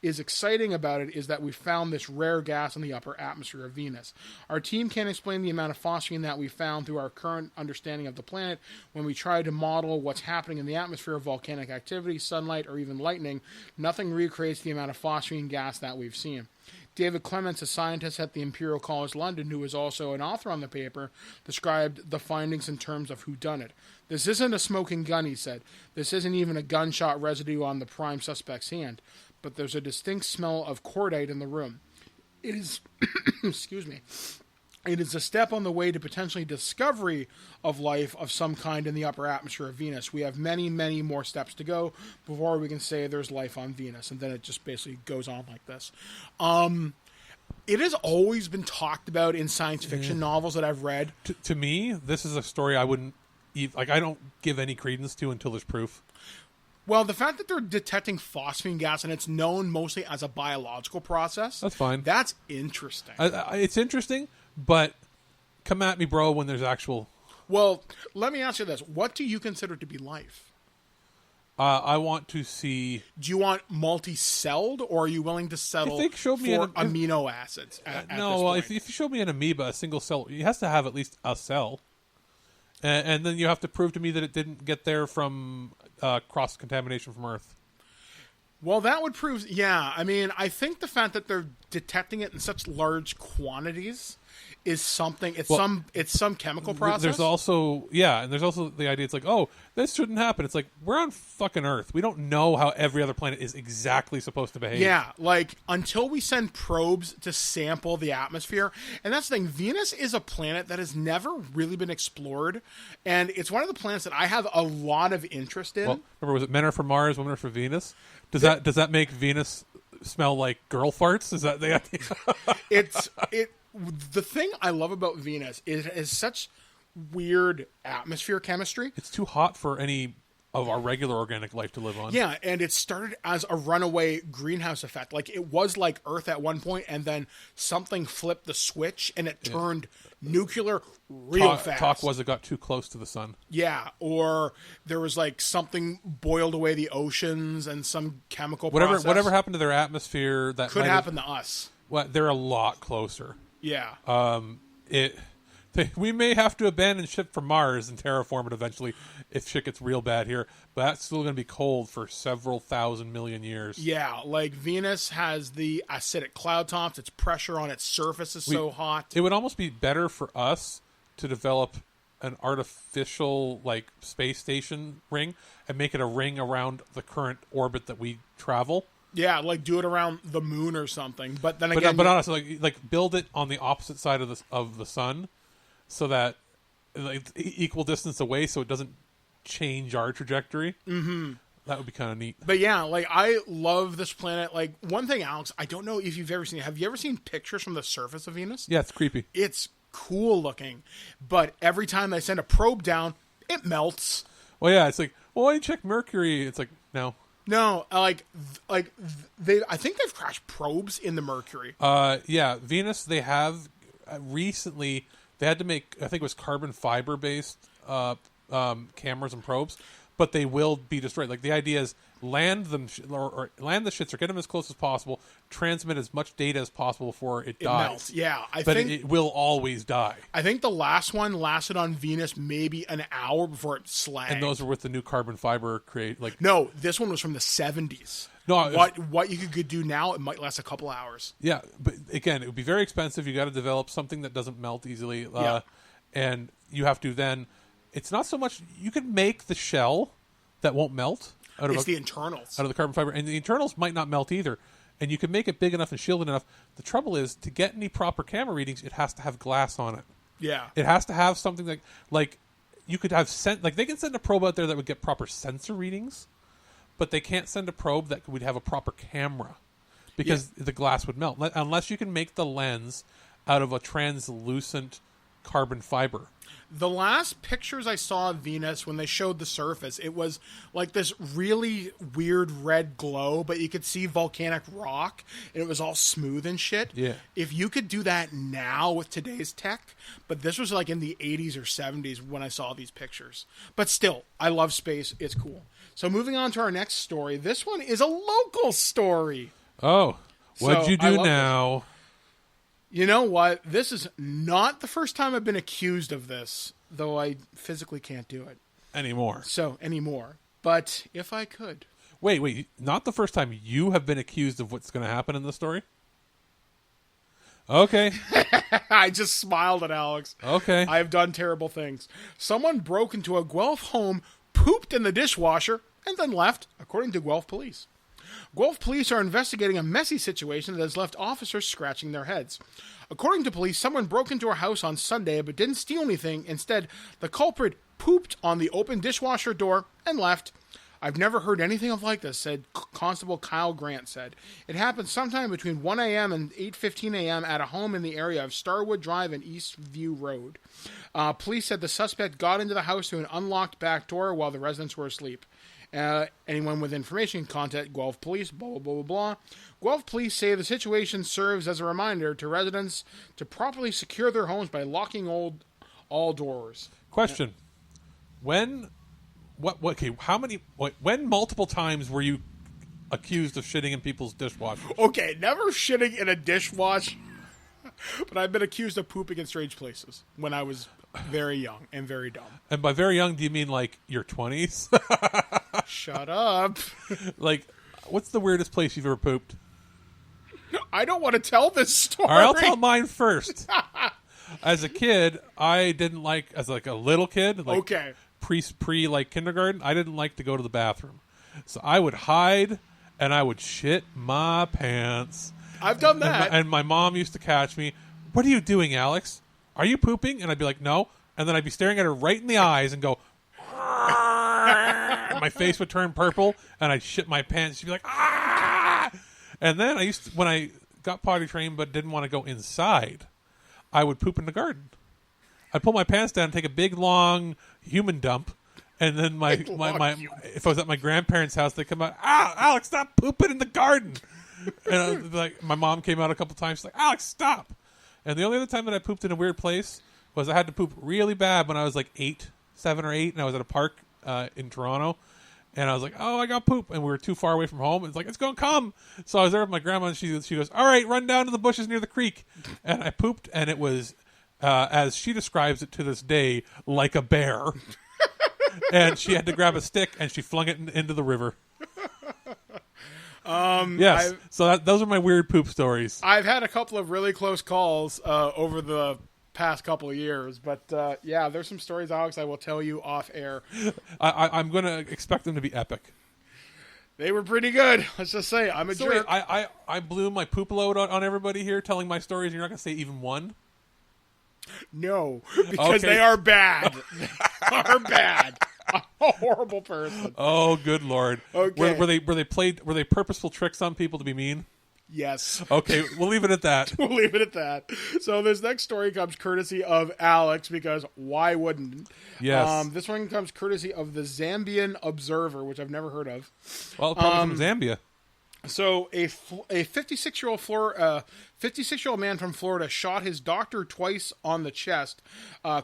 is exciting about it is that we found this rare gas in the upper atmosphere of Venus. Our team can't explain the amount of phosphine that we found through our current understanding of the planet. When we try to model what's happening in the atmosphere of volcanic activity, sunlight, or even lightning, nothing recreates the amount of phosphine gas that we've seen. David Clements, a scientist at the Imperial College London, who is also an author on the paper, described the findings in terms of whodunit. This isn't a smoking gun, he said. This isn't even a gunshot residue on the prime suspect's hand. But there's a distinct smell of cordite in the room. It is, excuse me, It is a step on the way to potentially discovery of life of some kind in the upper atmosphere of Venus. We have many, many more steps to go before we can say there's life on Venus. And then it just basically goes on like this. It has always been talked about in science fiction novels that I've read. To me, this is a story I wouldn't... I don't give any credence to until there's proof. Well, the fact that they're detecting phosphine gas and it's known mostly as a biological process... That's fine. That's interesting. It's interesting, but come at me, bro, when there's actual... Well, let me ask you this. What do you consider to be life? I want to see... Do you want multi-celled, or are you willing to settle for amino acids at this point? If you show me an amoeba, a single cell, it has to have at least a cell. And then you have to prove to me that it didn't get there from cross-contamination from Earth. Well, that would prove... Yeah, I mean, I think the fact that they're detecting it in such large quantities is something... It's some chemical process. There's also... Yeah, and there's also the idea, it's like, oh, this shouldn't happen. It's like, we're on fucking Earth. We don't know how every other planet is exactly supposed to behave. Yeah, like, until we send probes to sample the atmosphere... And that's the thing, Venus is a planet that has never really been explored, and it's one of the planets that I have a lot of interest in. Well, remember, was it men are from Mars, women are from Venus? Does that make Venus smell like girl farts? Is that the idea? The thing I love about Venus is such weird atmosphere chemistry. It's too hot for any of our regular organic life to live on. Yeah, and it started as a runaway greenhouse effect. Like, it was like Earth at one point, and then something flipped the switch, and it turned nuclear real fast. Talk was it got too close to the sun. Yeah, or there was like something boiled away the oceans and some chemical process. Whatever happened to their atmosphere that could happen to us. Well, they're a lot closer. Yeah. We may have to abandon ship from Mars and terraform it eventually if shit gets real bad here, but that's still going to be cold for several thousand million years. Yeah, like Venus has the acidic cloud tops. Its pressure on its surface is so hot. It would almost be better for us to develop an artificial like space station ring and make it a ring around the current orbit that we travel. Yeah, like do it around the moon or something. But then again, but honestly, like build it on the opposite side of the sun, so that like equal distance away, so it doesn't change our trajectory. Mm-hmm. That would be kind of neat. But yeah, like I love this planet. Like one thing, Alex, I don't know if you've ever seen. Have you ever seen pictures from the surface of Venus? Yeah, it's creepy. It's cool looking, but every time they send a probe down, it melts. Well, yeah, it's like, well, why don't you check Mercury? It's like, no. No, I think they've crashed probes in the Mercury. Yeah, Venus. They have recently. They had to make, I think it was carbon fiber based cameras and probes, but they will be destroyed. Like the idea is land them or land the shits or get them as close as possible, transmit as much data as possible before it dies. Melts. Yeah, but it will always die. I think the last one lasted on Venus maybe an hour before it slagged. And those were with the new carbon fiber No, this one was from the 70s. No, what you could do now, it might last a couple hours. Yeah, but again, it would be very expensive. You got to develop something that doesn't melt easily, and you have to then. It's not so much you can make the shell that won't melt. It's the internals out of the carbon fiber, and the internals might not melt either. And you can make it big enough and shielded enough. The trouble is, to get any proper camera readings, it has to have glass on it. Yeah, it has to have something like you could have they can send a probe out there that would get proper sensor readings. But they can't send a probe that would have a proper camera because the glass would melt. Unless you can make the lens out of a translucent carbon fiber. The last pictures I saw of Venus, when they showed the surface, it was like this really weird red glow, but you could see volcanic rock, and it was all smooth and shit. Yeah. If you could do that now with today's tech, but this was like in the 80s or 70s when I saw these pictures. But still, I love space. It's cool. So moving on to our next story. This one is a local story. Oh, what'd you do now? You know what? This is not the first time I've been accused of this, though I physically can't do it. Anymore. But if I could. Wait. Not the first time you have been accused of what's going to happen in the story? Okay. I just smiled at Alex. Okay. I have done terrible things. Someone broke into a Guelph home, pooped in the dishwasher, and then left, according to Guelph police. Guelph police are investigating a messy situation that has left officers scratching their heads. According to police, someone broke into her house on Sunday but didn't steal anything. Instead, the culprit pooped on the open dishwasher door and left. I've never heard anything like this, said Constable Kyle Grant said. It happened sometime between 1 a.m. and 8:15 a.m. at a home in the area of Starwood Drive and Eastview Road. Police said the suspect got into the house through an unlocked back door while the residents were asleep. Anyone with information can contact Guelph Police, blah, blah, blah, blah, blah. Guelph Police say the situation serves as a reminder to residents to properly secure their homes by locking all doors. Question. When multiple times were you accused of shitting in people's dishwashers? Okay, never shitting in a dishwasher, but I've been accused of pooping in strange places when I was very young and very dumb. And by very young, do you mean like your 20s? Shut up. Like, what's the weirdest place you've ever pooped? I don't want to tell this story. All right, I'll tell mine first. As a kid, I didn't like, as like a little kid, like okay. pre like kindergarten, I didn't like to go to the bathroom. So I would hide and I would shit my pants. I've done that. And my mom used to catch me. What are you doing, Alex? Are you pooping? And I'd be like, no. And then I'd be staring at her right in the eyes and go, and my face would turn purple and I'd shit my pants. She'd be like, ah! And then when I got potty trained but didn't want to go inside, I would poop in the garden. I'd pull my pants down and take a big, long human dump. And then if I was at my grandparents' house, they'd come out, Alex, stop pooping in the garden. And like my mom came out a couple times. She's like, Alex, stop. And the only other time that I pooped in a weird place was I had to poop really bad when I was like 7 or 8, and I was at a park in Toronto. And I was like, oh, I got poop. And we were too far away from home. It's like, it's going to come. So I was there with my grandma, and she goes, all right, run down to the bushes near the creek. And I pooped, and it was, as she describes it to this day, like a bear. And she had to grab a stick, and she flung it into the river. Yes. So those are my weird poop stories. I've had a couple of really close calls over the past couple of years, but yeah, there's some stories, Alex, I will tell you off air. I'm going to expect them to be epic. They were pretty good. Let's just say I'm a jerk. Wait, I blew my poop load on everybody here telling my stories. You're not going to say even one? No, because they are bad. They are bad. I'm a horrible person. Oh, good Lord. Okay. Were they purposeful tricks on people to be mean? Yes. Okay, we'll leave it at that. We'll leave it at that. So this next story comes courtesy of Alex, because why wouldn't? Yes. This one comes courtesy of the Zambian Observer, which I've never heard of. Well, probably from Zambia. So a 56-year-old man from Florida shot his doctor twice on the chest,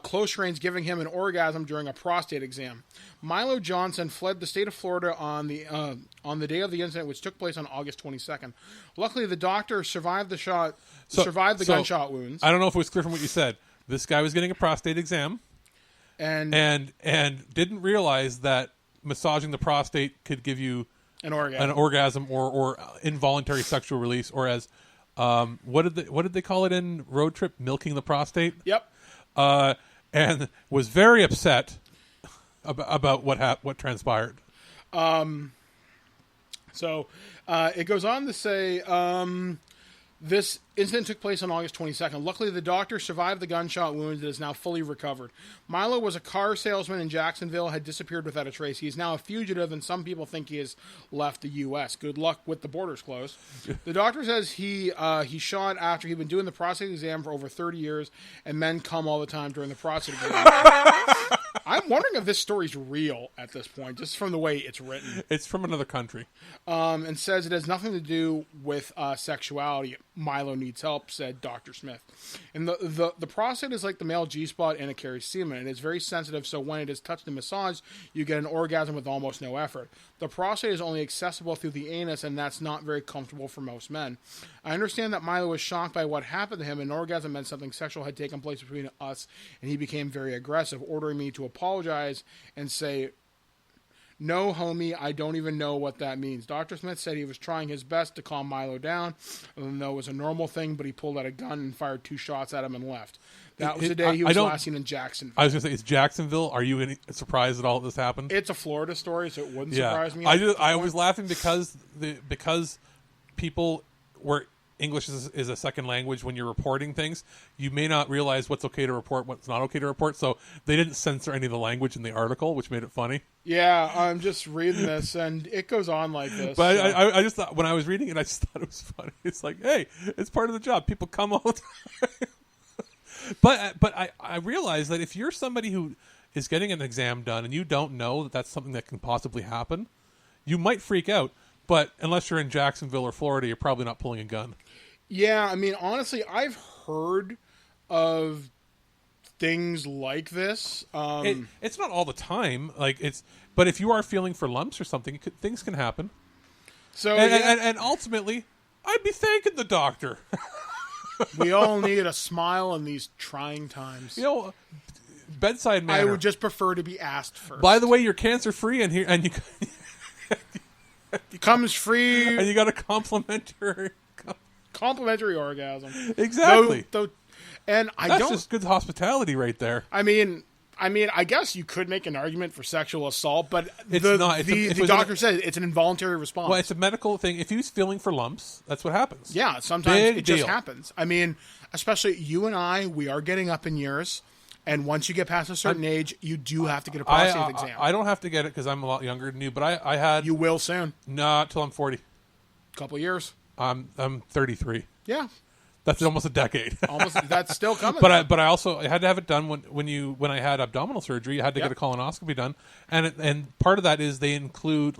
close range, giving him an orgasm during a prostate exam. Milo Johnson fled the state of Florida on the day of the incident, which took place on August 22nd. Luckily, the doctor survived the gunshot wounds. I don't know if it was clear from what you said. This guy was getting a prostate exam, and didn't realize that massaging the prostate could give you an orgasm or involuntary sexual release, or as what did they call it in Road Trip? Milking the prostate. Yep. And was very upset about what transpired. So it goes on to say this incident took place on August 22nd. Luckily, the doctor survived the gunshot wounds and is now fully recovered. Milo was a car salesman in Jacksonville, had disappeared without a trace. He is now a fugitive, and some people think he has left the U.S. Good luck with the borders closed. The doctor says he shot after he'd been doing the prostate exam for over 30 years, and men come all the time during the prostate exam. I'm wondering if this story's real at this point, just from the way it's written. It's from another country. And says it has nothing to do with sexuality. Milo needs help, said Dr. Smith. And the prostate is like the male G-spot, and it carries semen. It is very sensitive, so when it is touched and massaged, you get an orgasm with almost no effort. The prostate is only accessible through the anus, and that's not very comfortable for most men. I understand that Milo was shocked by what happened to him. An orgasm meant something sexual had taken place between us, and he became very aggressive, ordering me to apologize and say, "No, homie, I don't even know what that means." Dr. Smith said he was trying his best to calm Milo down, even though it was a normal thing, but he pulled out a gun and fired 2 shots at him and left. That was the day he was last seen in Jacksonville. I was going to say, it's Jacksonville. Are you surprised at all that this happened? It's a Florida story, so it wouldn't surprise me. I was laughing because people were English is a second language when you're reporting things, you may not realize what's okay to report, what's not okay to report. So they didn't censor any of the language in the article, which made it funny. Yeah, I'm just reading this, and it goes on like this. But so. I just thought, when I was reading it, I just thought it was funny. It's like, hey, it's part of the job. People come all the time. But I realize that if you're somebody who is getting an exam done and you don't know that that's something that can possibly happen, you might freak out. But unless you're in Jacksonville or Florida, you're probably not pulling a gun. Yeah, I mean, honestly, I've heard of things like this. It's not all the time. But if you are feeling for lumps or something, things can happen. So and ultimately, I'd be thanking the doctor. We all need a smile in these trying times. You know, bedside manner. I would just prefer to be asked first. By the way, you're cancer free, and you comes free, and you got a complimentary orgasm. Exactly. And that's just good hospitality right there. I mean, I guess you could make an argument for sexual assault, but it's not. The doctor says it's an involuntary response. Well, it's a medical thing. If he's feeling for lumps, that's what happens. Yeah, sometimes it just happens. I mean, especially you and I, we are getting up in years, and once you get past a certain age, you do have to get a prostate exam. I don't have to get it because I'm a lot younger than you, but I had... You will soon. Not till I'm 40. Couple years. I'm 33. Yeah. That's almost a decade. That's still coming. But I also had to have it done when I had abdominal surgery. I had to get a colonoscopy done, and part of that is they include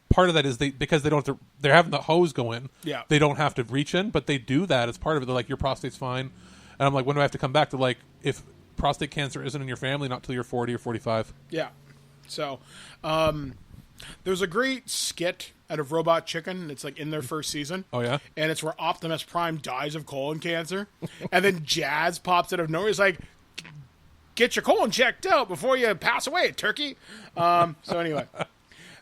because they don't have to, they're having the hose go in. Yeah. They don't have to reach in, but they do that as part of it. They're like, your prostate's fine, and I'm like, when do I have to come back? They're like, if prostate cancer isn't in your family, not till you're 40 or 45. Yeah. So, there's a great skit out of Robot Chicken. It's like in their first season. Oh, yeah? And it's where Optimus Prime dies of colon cancer. And then Jazz pops out of nowhere. He's like, get your colon checked out before you pass away, turkey. So anyway,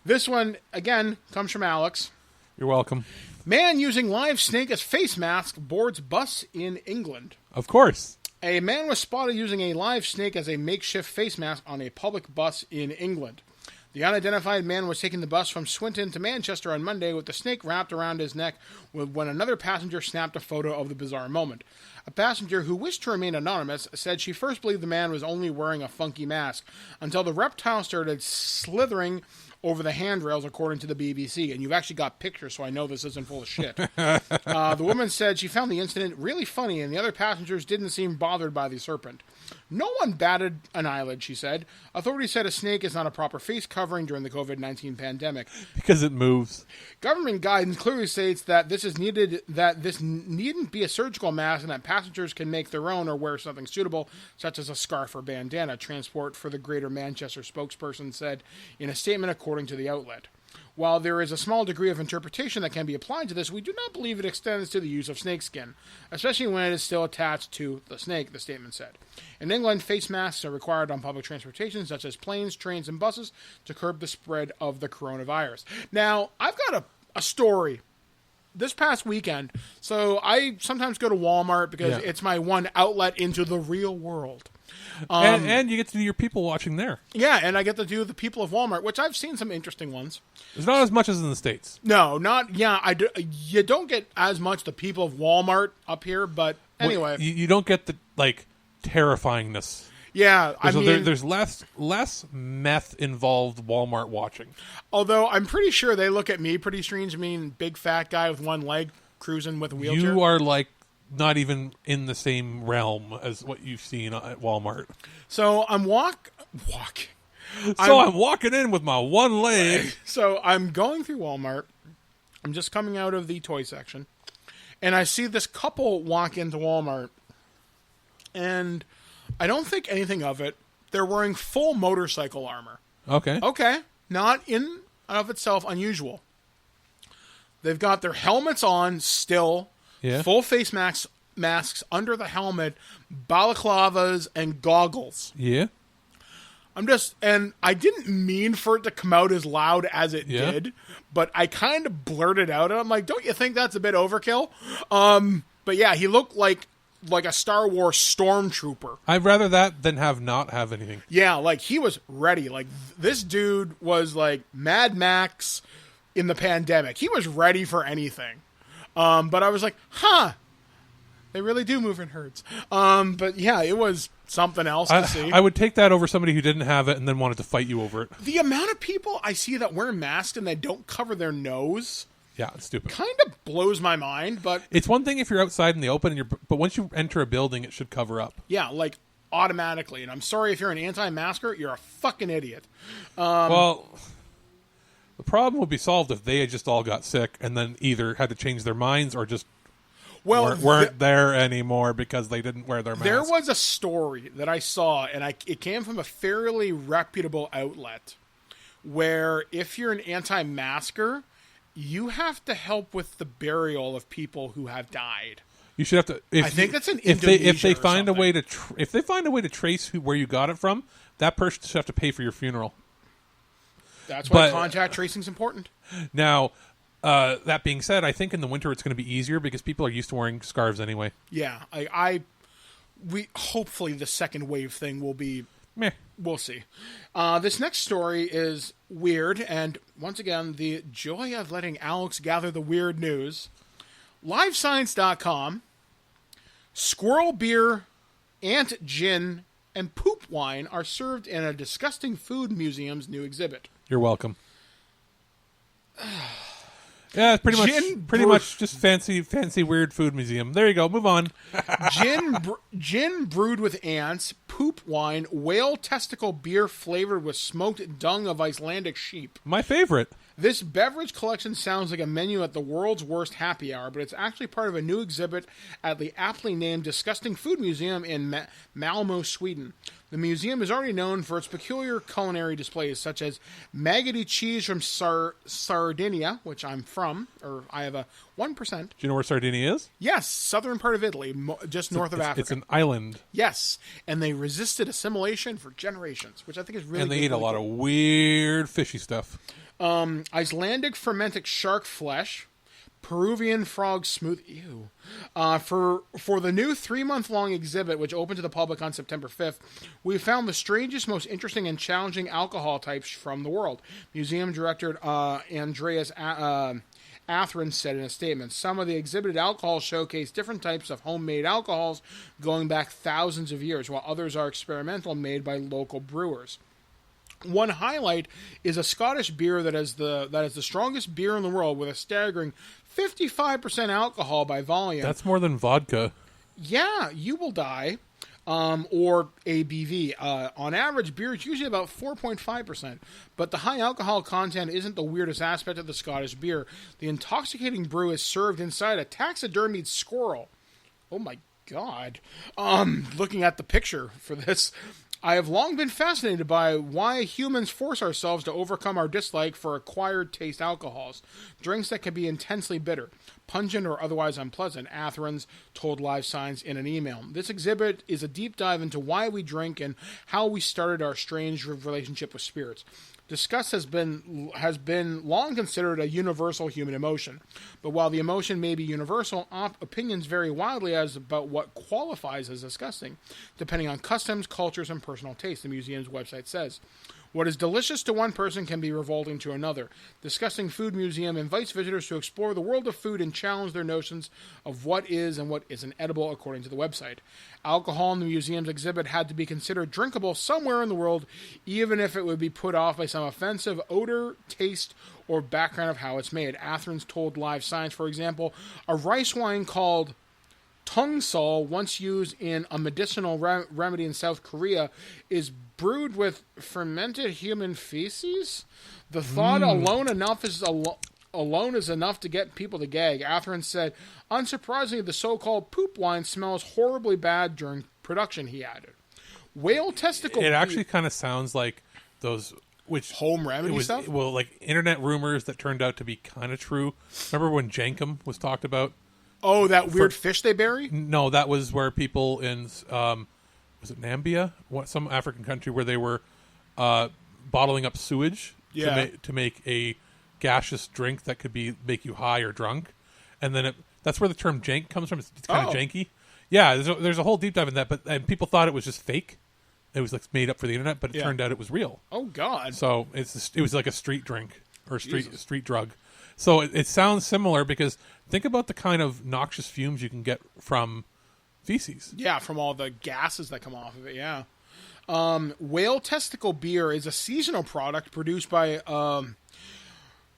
this one, again, comes from Alex. You're welcome. Man using live snake as face mask boards bus in England. Of course. A man was spotted using a live snake as a makeshift face mask on a public bus in England. The unidentified man was taking the bus from Swinton to Manchester on Monday with the snake wrapped around his neck when another passenger snapped a photo of the bizarre moment. A passenger who wished to remain anonymous said she first believed the man was only wearing a funky mask until the reptile started slithering over the handrails, according to the BBC. And you've actually got pictures, so I know this isn't full of shit. The woman said she found the incident really funny, and the other passengers didn't seem bothered by the serpent. No one batted an eyelid, she said. Authorities said a snake is not a proper face covering during the COVID-19 pandemic. Because it moves. Government guidance clearly states that this needn't be a surgical mask and that passengers can make their own or wear something suitable, such as a scarf or bandana. Transport for the Greater Manchester spokesperson said in a statement according to the outlet. While there is a small degree of interpretation that can be applied to this, we do not believe it extends to the use of snakeskin, especially when it is still attached to the snake, the statement said. In England, face masks are required on public transportation, such as planes, trains, and buses, to curb the spread of the coronavirus. Now, I've got a story. This past weekend, so I sometimes go to Walmart because it's my one outlet into the real world. And you get to do your people watching there. Yeah, and I get to do the people of Walmart, which I've seen some interesting ones. There's not as much as in the States. No, not, you don't get as much the people of Walmart up here, but anyway. Well, you don't get the, terrifyingness. Yeah, there's less meth-involved Walmart watching. Although I'm pretty sure they look at me pretty strange. I mean, big fat guy with one leg cruising with a wheelchair. You are not even in the same realm as what you've seen at Walmart. So I'm walking. I'm walking in with my one leg. So I'm going through Walmart. I'm just coming out of the toy section, and I see this couple walk into Walmart, and I don't think anything of it. They're wearing full motorcycle armor. Okay. Not in and of itself unusual. They've got their helmets on still. Yeah. Full face masks under the helmet, balaclavas, and goggles. Yeah. And I didn't mean for it to come out as loud as it did, but I kind of blurted out, and I'm like, don't you think that's a bit overkill? But yeah, he looked like a Star Wars stormtrooper. I'd rather that than not have anything. Yeah, he was ready. This dude was like Mad Max in the pandemic. He was ready for anything. But I was like, huh, they really do move in herds. But yeah, it was something else to see. I would take that over somebody who didn't have it and then wanted to fight you over it. The amount of people I see that wear masks and they don't cover their nose, yeah, it's stupid. Kind of blows my mind. But it's one thing if you're outside in the open, but once you enter a building, it should cover up. Yeah, like automatically. And I'm sorry if you're an anti-masker, you're a fucking idiot. Well, the problem would be solved if they had just all got sick and then either had to change their minds or just weren't there anymore because they didn't wear their mask. There was a story that I saw, and it came from a fairly reputable outlet, where if you're an anti-masker, you have to help with the burial of people who have died. You should have to. I think that's in Indonesia. If they find a way to trace where you got it from, that person should have to pay for your funeral. That's why contact tracing is important. Now, that being said, I think in the winter it's going to be easier because people are used to wearing scarves anyway. Yeah, we hopefully the second wave thing will be. Meh. We'll see. This next story is weird, and once again, the joy of letting Alex gather the weird news. LiveScience.com. Squirrel beer, ant gin, and poop wine are served in a disgusting food museum's new exhibit. You're welcome. Yeah, it's pretty much just fancy weird food museum. There you go. Move on. Gin brewed with ants, poop wine, whale testicle beer flavored with smoked dung of Icelandic sheep. My favorite. This beverage collection sounds like a menu at the world's worst happy hour, but it's actually part of a new exhibit at the aptly named Disgusting Food Museum in Malmö, Sweden. The museum is already known for its peculiar culinary displays, such as maggoty cheese from Sardinia, which I'm from, or I have a 1%. Do you know where Sardinia is? Yes, southern part of Italy, just north of Africa. It's an island. Yes, and they resisted assimilation for generations, which I think is really And they good. eat a lot of weird fishy stuff. Icelandic fermented shark flesh, Peruvian frog smooth. Ew. For the new 3-month-long exhibit, which opened to the public on September 5th, we found the strangest, most interesting, and challenging alcohol types from the world. Museum director Andreas Athrin said in a statement, some of the exhibited alcohols showcase different types of homemade alcohols going back thousands of years, while others are experimental, made by local brewers. One highlight is a Scottish beer that is the strongest beer in the world with a staggering 55% alcohol by volume. That's more than vodka. Yeah, you will die. Or ABV. On average, beer is usually about 4.5%. But the high alcohol content isn't the weirdest aspect of the Scottish beer. The intoxicating brew is served inside a taxidermied squirrel. Oh my god. Looking at the picture for this, I have long been fascinated by why humans force ourselves to overcome our dislike for acquired taste alcohols, drinks that can be intensely bitter, pungent, or otherwise unpleasant, Atherins told Live Science in an email. This exhibit is a deep dive into why we drink and how we started our strange relationship with spirits. Disgust has been long considered a universal human emotion. But while the emotion may be universal, opinions vary wildly about what qualifies as disgusting, depending on customs, cultures, and personal taste, the museum's website says. What is delicious to one person can be revolting to another. Disgusting Food Museum invites visitors to explore the world of food and challenge their notions of what is and what isn't edible, according to the website. Alcohol in the museum's exhibit had to be considered drinkable somewhere in the world, even if it would be put off by some offensive odor, taste, or background of how it's made. Atherins told Live Science, for example, a rice wine called Tungsal, once used in a medicinal remedy in South Korea, is brewed with fermented human feces. The thought alone is enough to get people to gag. Atherin said, unsurprisingly, the so-called poop wine smells horribly bad during production, he added. Whale testicle. It actually kind of sounds like those home remedy stuff? Well, like internet rumors that turned out to be kind of true. Remember when Jankum was talked about? Oh, that weird fish they bury? No, that was where people in, was it Nambia? Some African country where they were bottling up sewage to make a gaseous drink that could make you high or drunk. And then that's where the term jank comes from. It's kind of janky. Yeah, there's a whole deep dive in that, and people thought it was just fake. It was like made up for the internet, but it turned out it was real. Oh, God. So it was like a street drink or street drug. So it sounds similar because think about the kind of noxious fumes you can get from feces. Yeah, from all the gases that come off of it, yeah. Whale testicle beer is a seasonal product produced by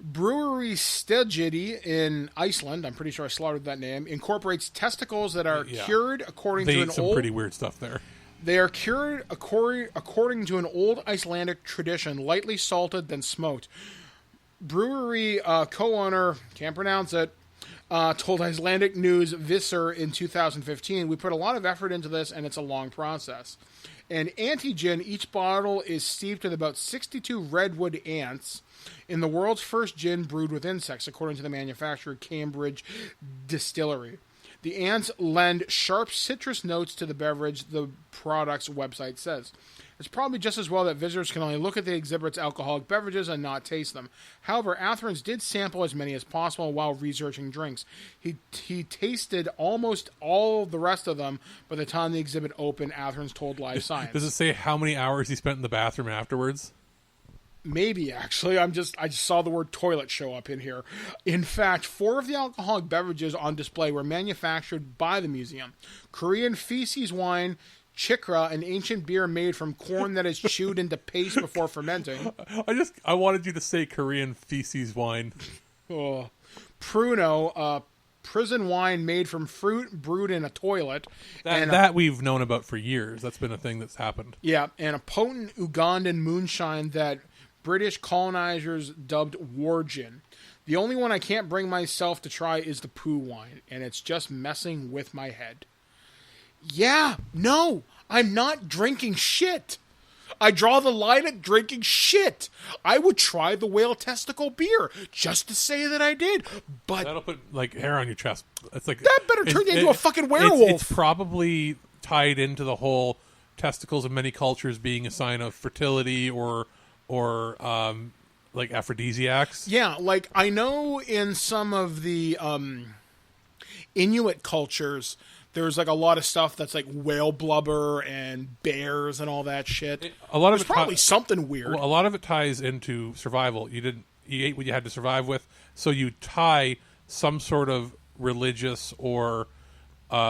brewery Stadia in Iceland. I'm pretty sure I slaughtered that name. Incorporates testicles that are cured according to an some old... pretty weird stuff there. They are cured according to an old Icelandic tradition, lightly salted, then smoked. Brewery co-owner, can't pronounce it, told Icelandic News Visser in 2015, "We put a lot of effort into this, and it's a long process. And anti-gin, each bottle is steeped with about 62 redwood ants in the world's first gin brewed with insects, according to the manufacturer Cambridge Distillery. The ants lend sharp citrus notes to the beverage," the product's website says. "It's probably just as well that visitors can only look at the exhibit's alcoholic beverages and not taste them. However, Atherens did sample as many as possible while researching drinks. He tasted almost all of the rest of them by the time the exhibit opened," Atherens told Live Science. Does it say how many hours he spent in the bathroom afterwards? Maybe, actually. I just saw the word toilet show up in here. In fact, 4 of the alcoholic beverages on display were manufactured by the museum. Korean feces wine, chikra, an ancient beer made from corn that is chewed into paste before fermenting. I wanted you to say Korean feces wine. Oh. Pruno, prison wine made from fruit brewed in a toilet. That we've known about for years. That's been a thing that's happened. Yeah, and a potent Ugandan moonshine that British colonizers dubbed war gin. The only one I can't bring myself to try is the poo wine, and it's just messing with my head. Yeah, no, I'm not drinking shit. I draw the line at drinking shit. I would try the whale testicle beer just to say that I did, but that'll put like hair on your chest. It's like that better turn you into a fucking werewolf. It's probably tied into the whole testicles in many cultures being a sign of fertility or like aphrodisiacs. Yeah, like I know in some of the Inuit cultures, there's like a lot of stuff that's like whale blubber and bears and all that shit. There's probably something weird. Well, a lot of it ties into survival. You ate what you had to survive with, so you tie some sort of religious or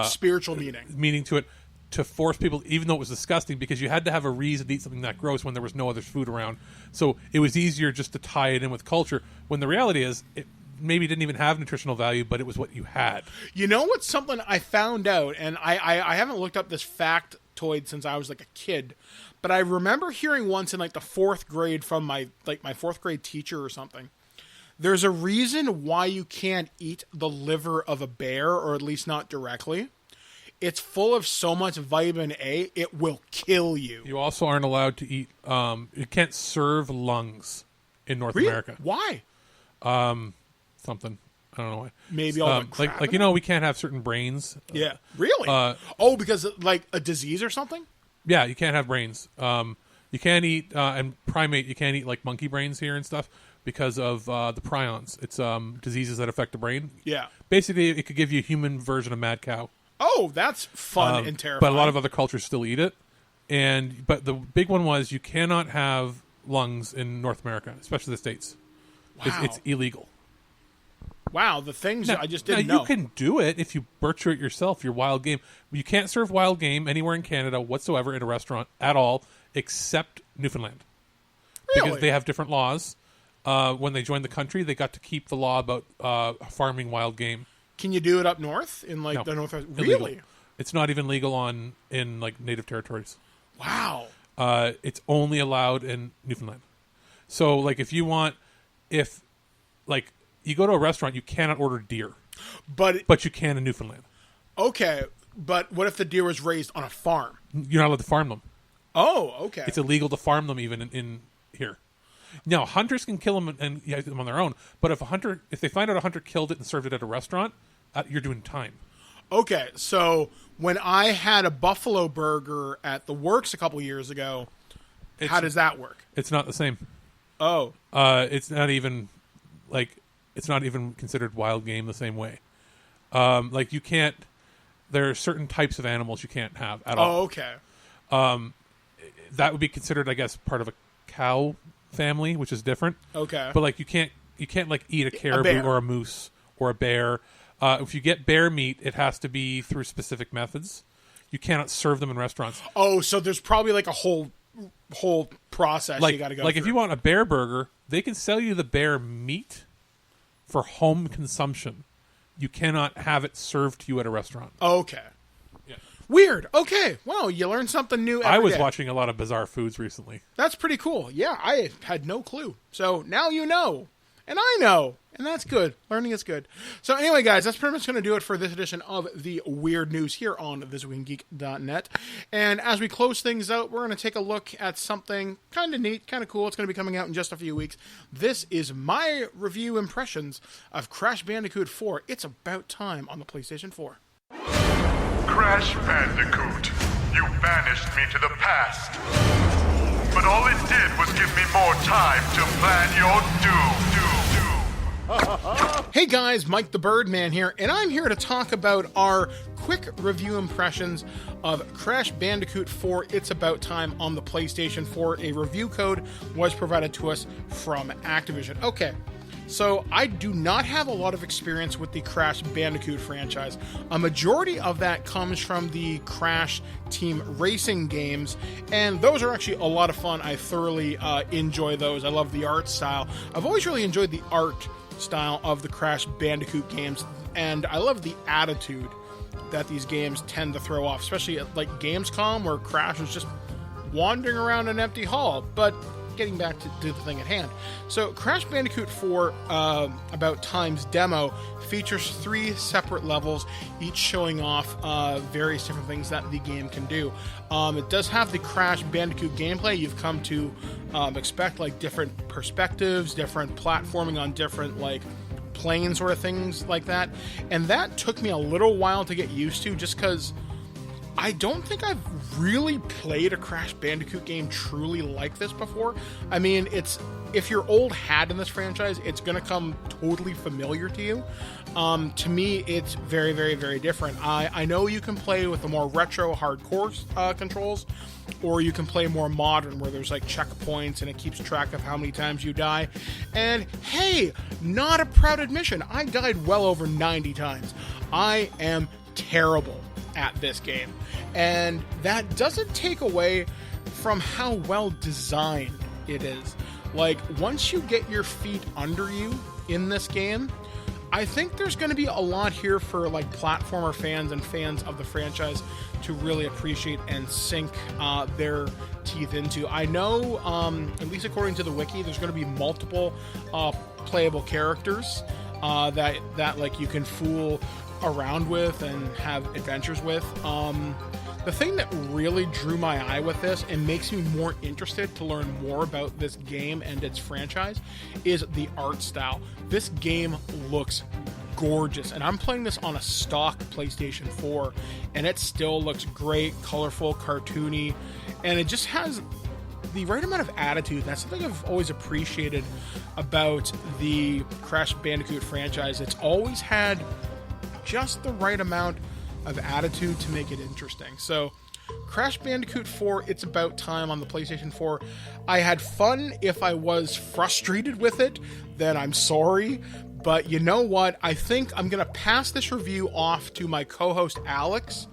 spiritual meaning to it, to force people, even though it was disgusting, because you had to have a reason to eat something that gross when there was no other food around. So it was easier just to tie it in with culture, when the reality is it maybe didn't even have nutritional value, but it was what you had. You know what's something I found out, and I haven't looked up this factoid since I was like a kid, but I remember hearing once in like the 4th grade from my 4th grade teacher or something. There's a reason why you can't eat the liver of a bear, or at least not directly. It's full of so much vitamin A, it will kill you. You also aren't allowed to eat, you can't serve lungs in North America. Why? Something. I don't know why. Maybe all the crap like you know, we can't have certain brains. Yeah. Really? Because like a disease or something? Yeah, you can't have brains. You can't eat, and primate, you can't eat like monkey brains here and stuff because of the prions. It's diseases that affect the brain. Yeah. Basically, it could give you a human version of mad cow. Oh, that's fun and terrifying. But a lot of other cultures still eat it. But the big one was you cannot have lungs in North America, especially the States. Wow. It's illegal. Wow, the things I just didn't know. know. You can do it if you butcher it yourself, your wild game. You can't serve wild game anywhere in Canada whatsoever in a restaurant at all, except Newfoundland. Really? Because they have different laws. When they joined the country, they got to keep the law about farming wild game. Can you do it up north in like the northwest? Really? Illegal. It's not even legal in like native territories. Wow. It's only allowed in Newfoundland. So like if you go to a restaurant, you cannot order deer, but you can in Newfoundland. Okay, but what if the deer was raised on a farm? You're not allowed to farm them. Oh, okay. It's illegal to farm them even in here. Now hunters can kill them and eat them on their own, but if they find out a hunter killed it and served it at a restaurant, you're doing time. Okay, so when I had a buffalo burger at the Works a couple years ago, how does that work? It's not the same. Oh, it's not even considered wild game the same way. Like you can't. There are certain types of animals you can't have at all. Oh, okay. That would be considered, I guess, part of a cow family, which is different. Okay. But like you can't like eat a caribou or a moose or a bear. If you get bear meat, it has to be through specific methods. You cannot serve them in restaurants. Oh, so there's probably like a whole process you got to go like through. If you want a bear burger, they can sell you the bear meat for home consumption. You cannot have it served to you at a restaurant. Okay. Yeah. Weird. Okay. Well, you learn something new every I was day. watching a lot of bizarre foods recently. That's pretty cool. Yeah, I had no clue. So now you know. And I know. And that's good. Learning is good. So anyway, guys, that's pretty much going to do it for this edition of the Weird News here on ThisWeekInGeek.net. And as we close things out, we're going to take a look at something kind of neat, kind of cool. It's going to be coming out in just a few weeks. This is my review impressions of Crash Bandicoot 4. It's about time on the PlayStation 4. Crash Bandicoot, you banished me to the past. But all it did was give me more time to plan your doom. Hey guys, Mike the Birdman here, and I'm here to talk about our quick review impressions of Crash Bandicoot 4 It's About Time on the PlayStation 4. A review code was provided to us from Activision. Okay, so I do not have a lot of experience with the Crash Bandicoot franchise. A majority of that comes from the Crash Team Racing games, and those are actually a lot of fun. I thoroughly enjoy those. I love the art style. I've always really enjoyed the art style of the Crash Bandicoot games, and I love the attitude that these games tend to throw off, especially at like Gamescom, where Crash is just wandering around an empty hall. But getting back to the thing at hand, so Crash Bandicoot 4 About Time's demo features 3 separate levels, each showing off various different things that the game can do. It does have the Crash Bandicoot gameplay you've come to expect, like different perspectives, different platforming on different like plane sort of things like that, and that took me a little while to get used to, just because I don't think I've really played a Crash Bandicoot game truly like this before. I mean, if you're old hat in this franchise, it's going to come totally familiar to you. To me, it's very, very, very different. I know you can play with the more retro hardcore controls, or you can play more modern, where there's like checkpoints and it keeps track of how many times you die. And hey, not a proud admission, I died well over 90 times. I am terrible at this game, and that doesn't take away from how well designed it is. Like, once you get your feet under you in this game, I think there's going to be a lot here for like platformer fans and fans of the franchise to really appreciate and sink their teeth into. I know, at least according to the wiki, there's going to be multiple playable characters that like you can fool around with and have adventures with. The thing that really drew my eye with this and makes me more interested to learn more about this game and its franchise is the art style. This game looks gorgeous, and I'm playing this on a stock PlayStation 4, and it still looks great, colorful, cartoony, and it just has the right amount of attitude. That's something I've always appreciated about the Crash Bandicoot franchise. It's always had just the right amount of attitude to make it interesting. So Crash Bandicoot 4 It's About Time on the PlayStation 4. I had fun. If I was frustrated with it, then I'm sorry. But you know what? I think I'm going to pass this review off to my co-host Alex,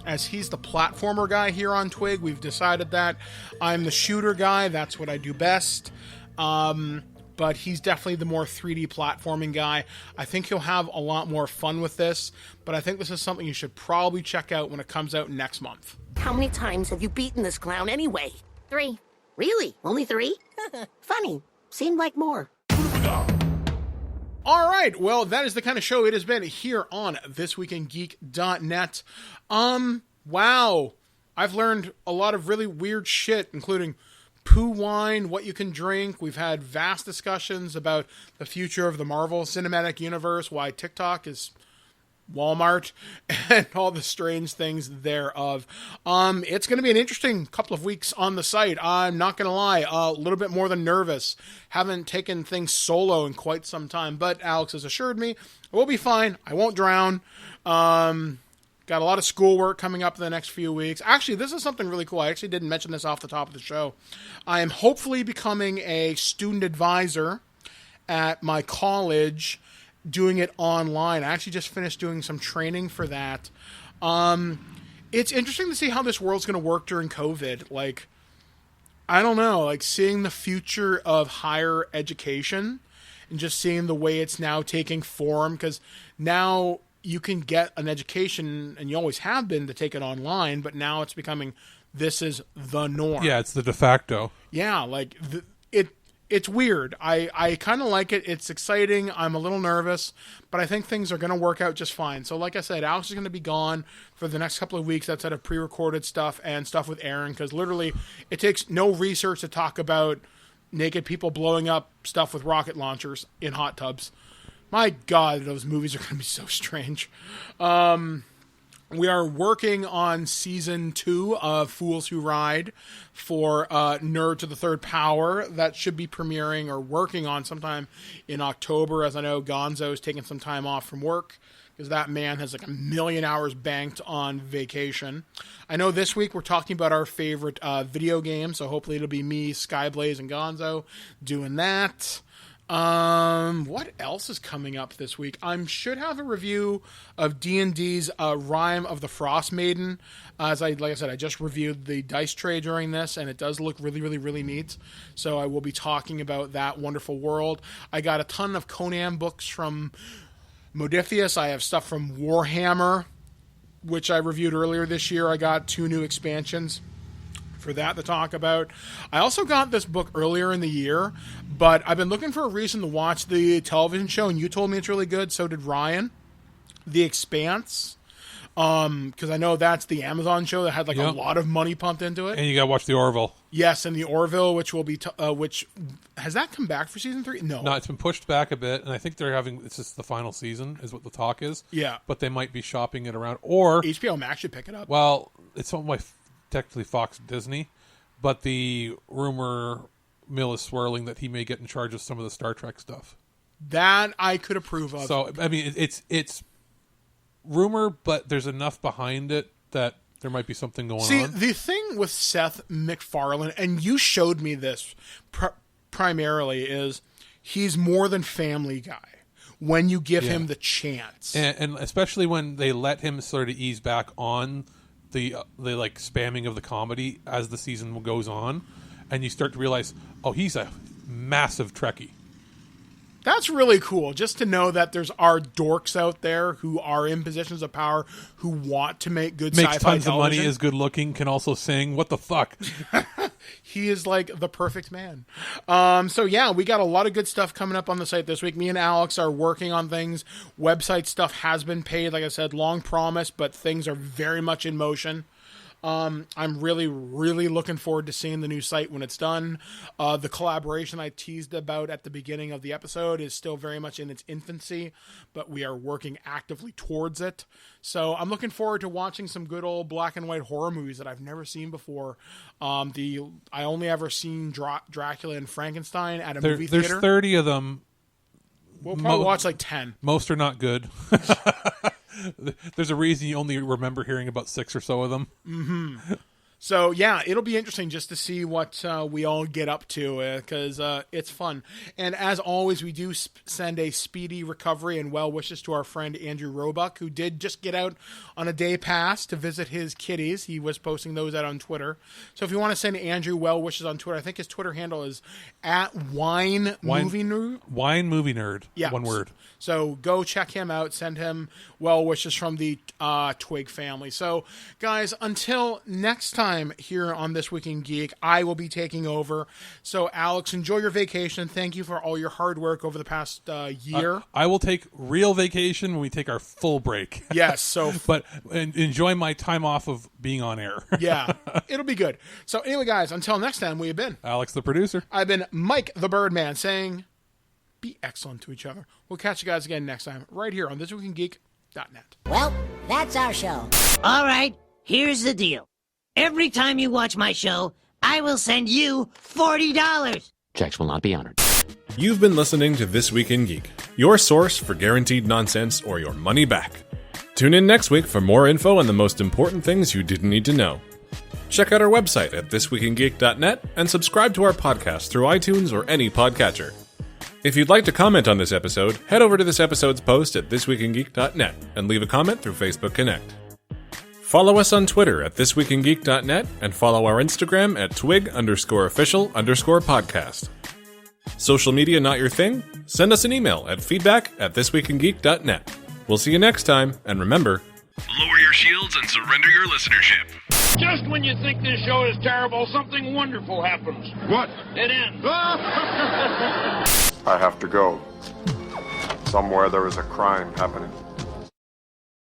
as he's the platformer guy here on TWIG. We've decided that. I'm the shooter guy. That's what I do best. But he's definitely the more 3D platforming guy. I think he'll have a lot more fun with this, but I think this is something you should probably check out when it comes out next month. How many times have you beaten this clown anyway? 3. Really? Only 3? Funny. Seemed like more. All right, well, that is the kind of show it has been here on ThisWeekInGeek.net. Wow. I've learned a lot of really weird shit, including poo wine, what you can drink. We've had vast discussions about the future of the Marvel Cinematic Universe, why TikTok is Walmart, and all the strange things thereof. It's going to be an interesting couple of weeks on the site. I'm not going to lie, a little bit more than nervous. Haven't taken things solo in quite some time, but Alex has assured me we'll be fine. I won't drown. Got a lot of schoolwork coming up in the next few weeks. Actually, this is something really cool. I actually didn't mention this off the top of the show. I am hopefully becoming a student advisor at my college doing it online. I actually just finished doing some training for that. It's interesting to see how this world's going to work during COVID. Like, I don't know, like seeing the future of higher education and just seeing the way it's now taking form, because now you can get an education, and you always have been, to take it online, but now it's becoming, this is the norm. Yeah, it's the de facto. Yeah, like it's weird. I kind of like it. It's exciting. I'm a little nervous, but I think things are going to work out just fine. So like I said, Alex is going to be gone for the next couple of weeks outside of pre-recorded stuff and stuff with Aaron, because literally it takes no research to talk about naked people blowing up stuff with rocket launchers in hot tubs. My God, those movies are going to be so strange. We are working on season 2 of Fools Who Ride for Nerd to the Third Power. That should be premiering or working on sometime in October, as I know Gonzo is taking some time off from work because that man has like 1 million hours banked on vacation. I know this week we're talking about our favorite video game, so hopefully it'll be me, Skyblaze, and Gonzo doing that. What else is coming up this week? I should have a review of D&D's Rime of the Frost Maiden. Like I said, I just reviewed the dice tray during this, and it does look really, really, really neat. So I will be talking about that wonderful world. I got a ton of Conan books from Modiphius. I have stuff from Warhammer, which I reviewed earlier this year. I got 2 new expansions for that to talk about. I also got this book earlier in the year, but I've been looking for a reason to watch the television show, and you told me it's really good. So did Ryan. The Expanse, because I know that's the Amazon show that had like a lot of money pumped into it. And you got to watch the Orville. Yes, and the Orville, which will be which has that come back for season 3? No, it's been pushed back a bit, and I think it's just the final season is what the talk is. Yeah, but they might be shopping it around, or HBO Max should pick it up. Well, it's on my technically Fox Disney, but the rumor mill is swirling that he may get in charge of some of the Star Trek stuff. That I could approve of. So I mean, it's rumor, but there's enough behind it that there might be something going on. See, the thing with Seth MacFarlane, and you showed me this primarily, is he's more than Family Guy when you give him the chance, and especially when they let him sort of ease back on the like spamming of the comedy as the season goes on, and you start to realize, oh, he's a massive Trekkie. That's really cool, just to know that there's our dorks out there who are in positions of power who want to make good sci-fi television. Makes tons of money, is good looking, can also sing. What the fuck? He is like the perfect man. So yeah, we got a lot of good stuff coming up on the site this week. Me and Alex are working on things. Website stuff has been paid. Like I said, long promise, but things are very much in motion. I'm really, really looking forward to seeing the new site when it's done. The collaboration I teased about at the beginning of the episode is still very much in its infancy, but we are working actively towards it. So I'm looking forward to watching some good old black and white horror movies that I've never seen before. I only ever seen Dracula and Frankenstein at a movie theater. There's 30 of them. We'll probably watch like 10. Most are not good. There's a reason you only remember hearing about 6 or so of them. Mm-hmm. So, yeah, it'll be interesting just to see what we all get up to, because it's fun. And as always, we do send a speedy recovery and well wishes to our friend Andrew Roebuck, who did just get out on a day pass to visit his kitties. He was posting those out on Twitter. So if you want to send Andrew well wishes on Twitter, I think his Twitter handle is @WineMovieNerd. Wine Movie Nerd. Yeah. One word. So go check him out. Send him well wishes from the TWIG family. So, guys, until next time here on This Week in Geek, I will be taking over. So, Alex, enjoy your vacation. Thank you for all your hard work over the past year. I will take real vacation when we take our full break. Yes. So, but enjoy my time off of being on air. Yeah, it'll be good. So, anyway, guys, until next time, we have been Alex, the producer. I've been Mike, the Birdman, saying be excellent to each other. We'll catch you guys again next time, right here on ThisWeekInGeek.net. Well, that's our show. All right, here's the deal. Every time you watch my show, I will send you $40. Checks will not be honored. You've been listening to This Week in Geek, your source for guaranteed nonsense or your money back. Tune in next week for more info on the most important things you didn't need to know. Check out our website at ThisWeekInGeek.net and subscribe to our podcast through iTunes or any podcatcher. If you'd like to comment on this episode, head over to this episode's post at ThisWeekInGeek.net and leave a comment through Facebook Connect. Follow us on Twitter at ThisWeekInGeek.net and follow our Instagram at twig_official_podcast. Social media not your thing? Send us an email at feedback@thisweekingeek.net. We'll see you next time, and remember, lower your shields and surrender your listenership. Just when you think this show is terrible, something wonderful happens. What? It ends. I have to go. Somewhere there is a crime happening.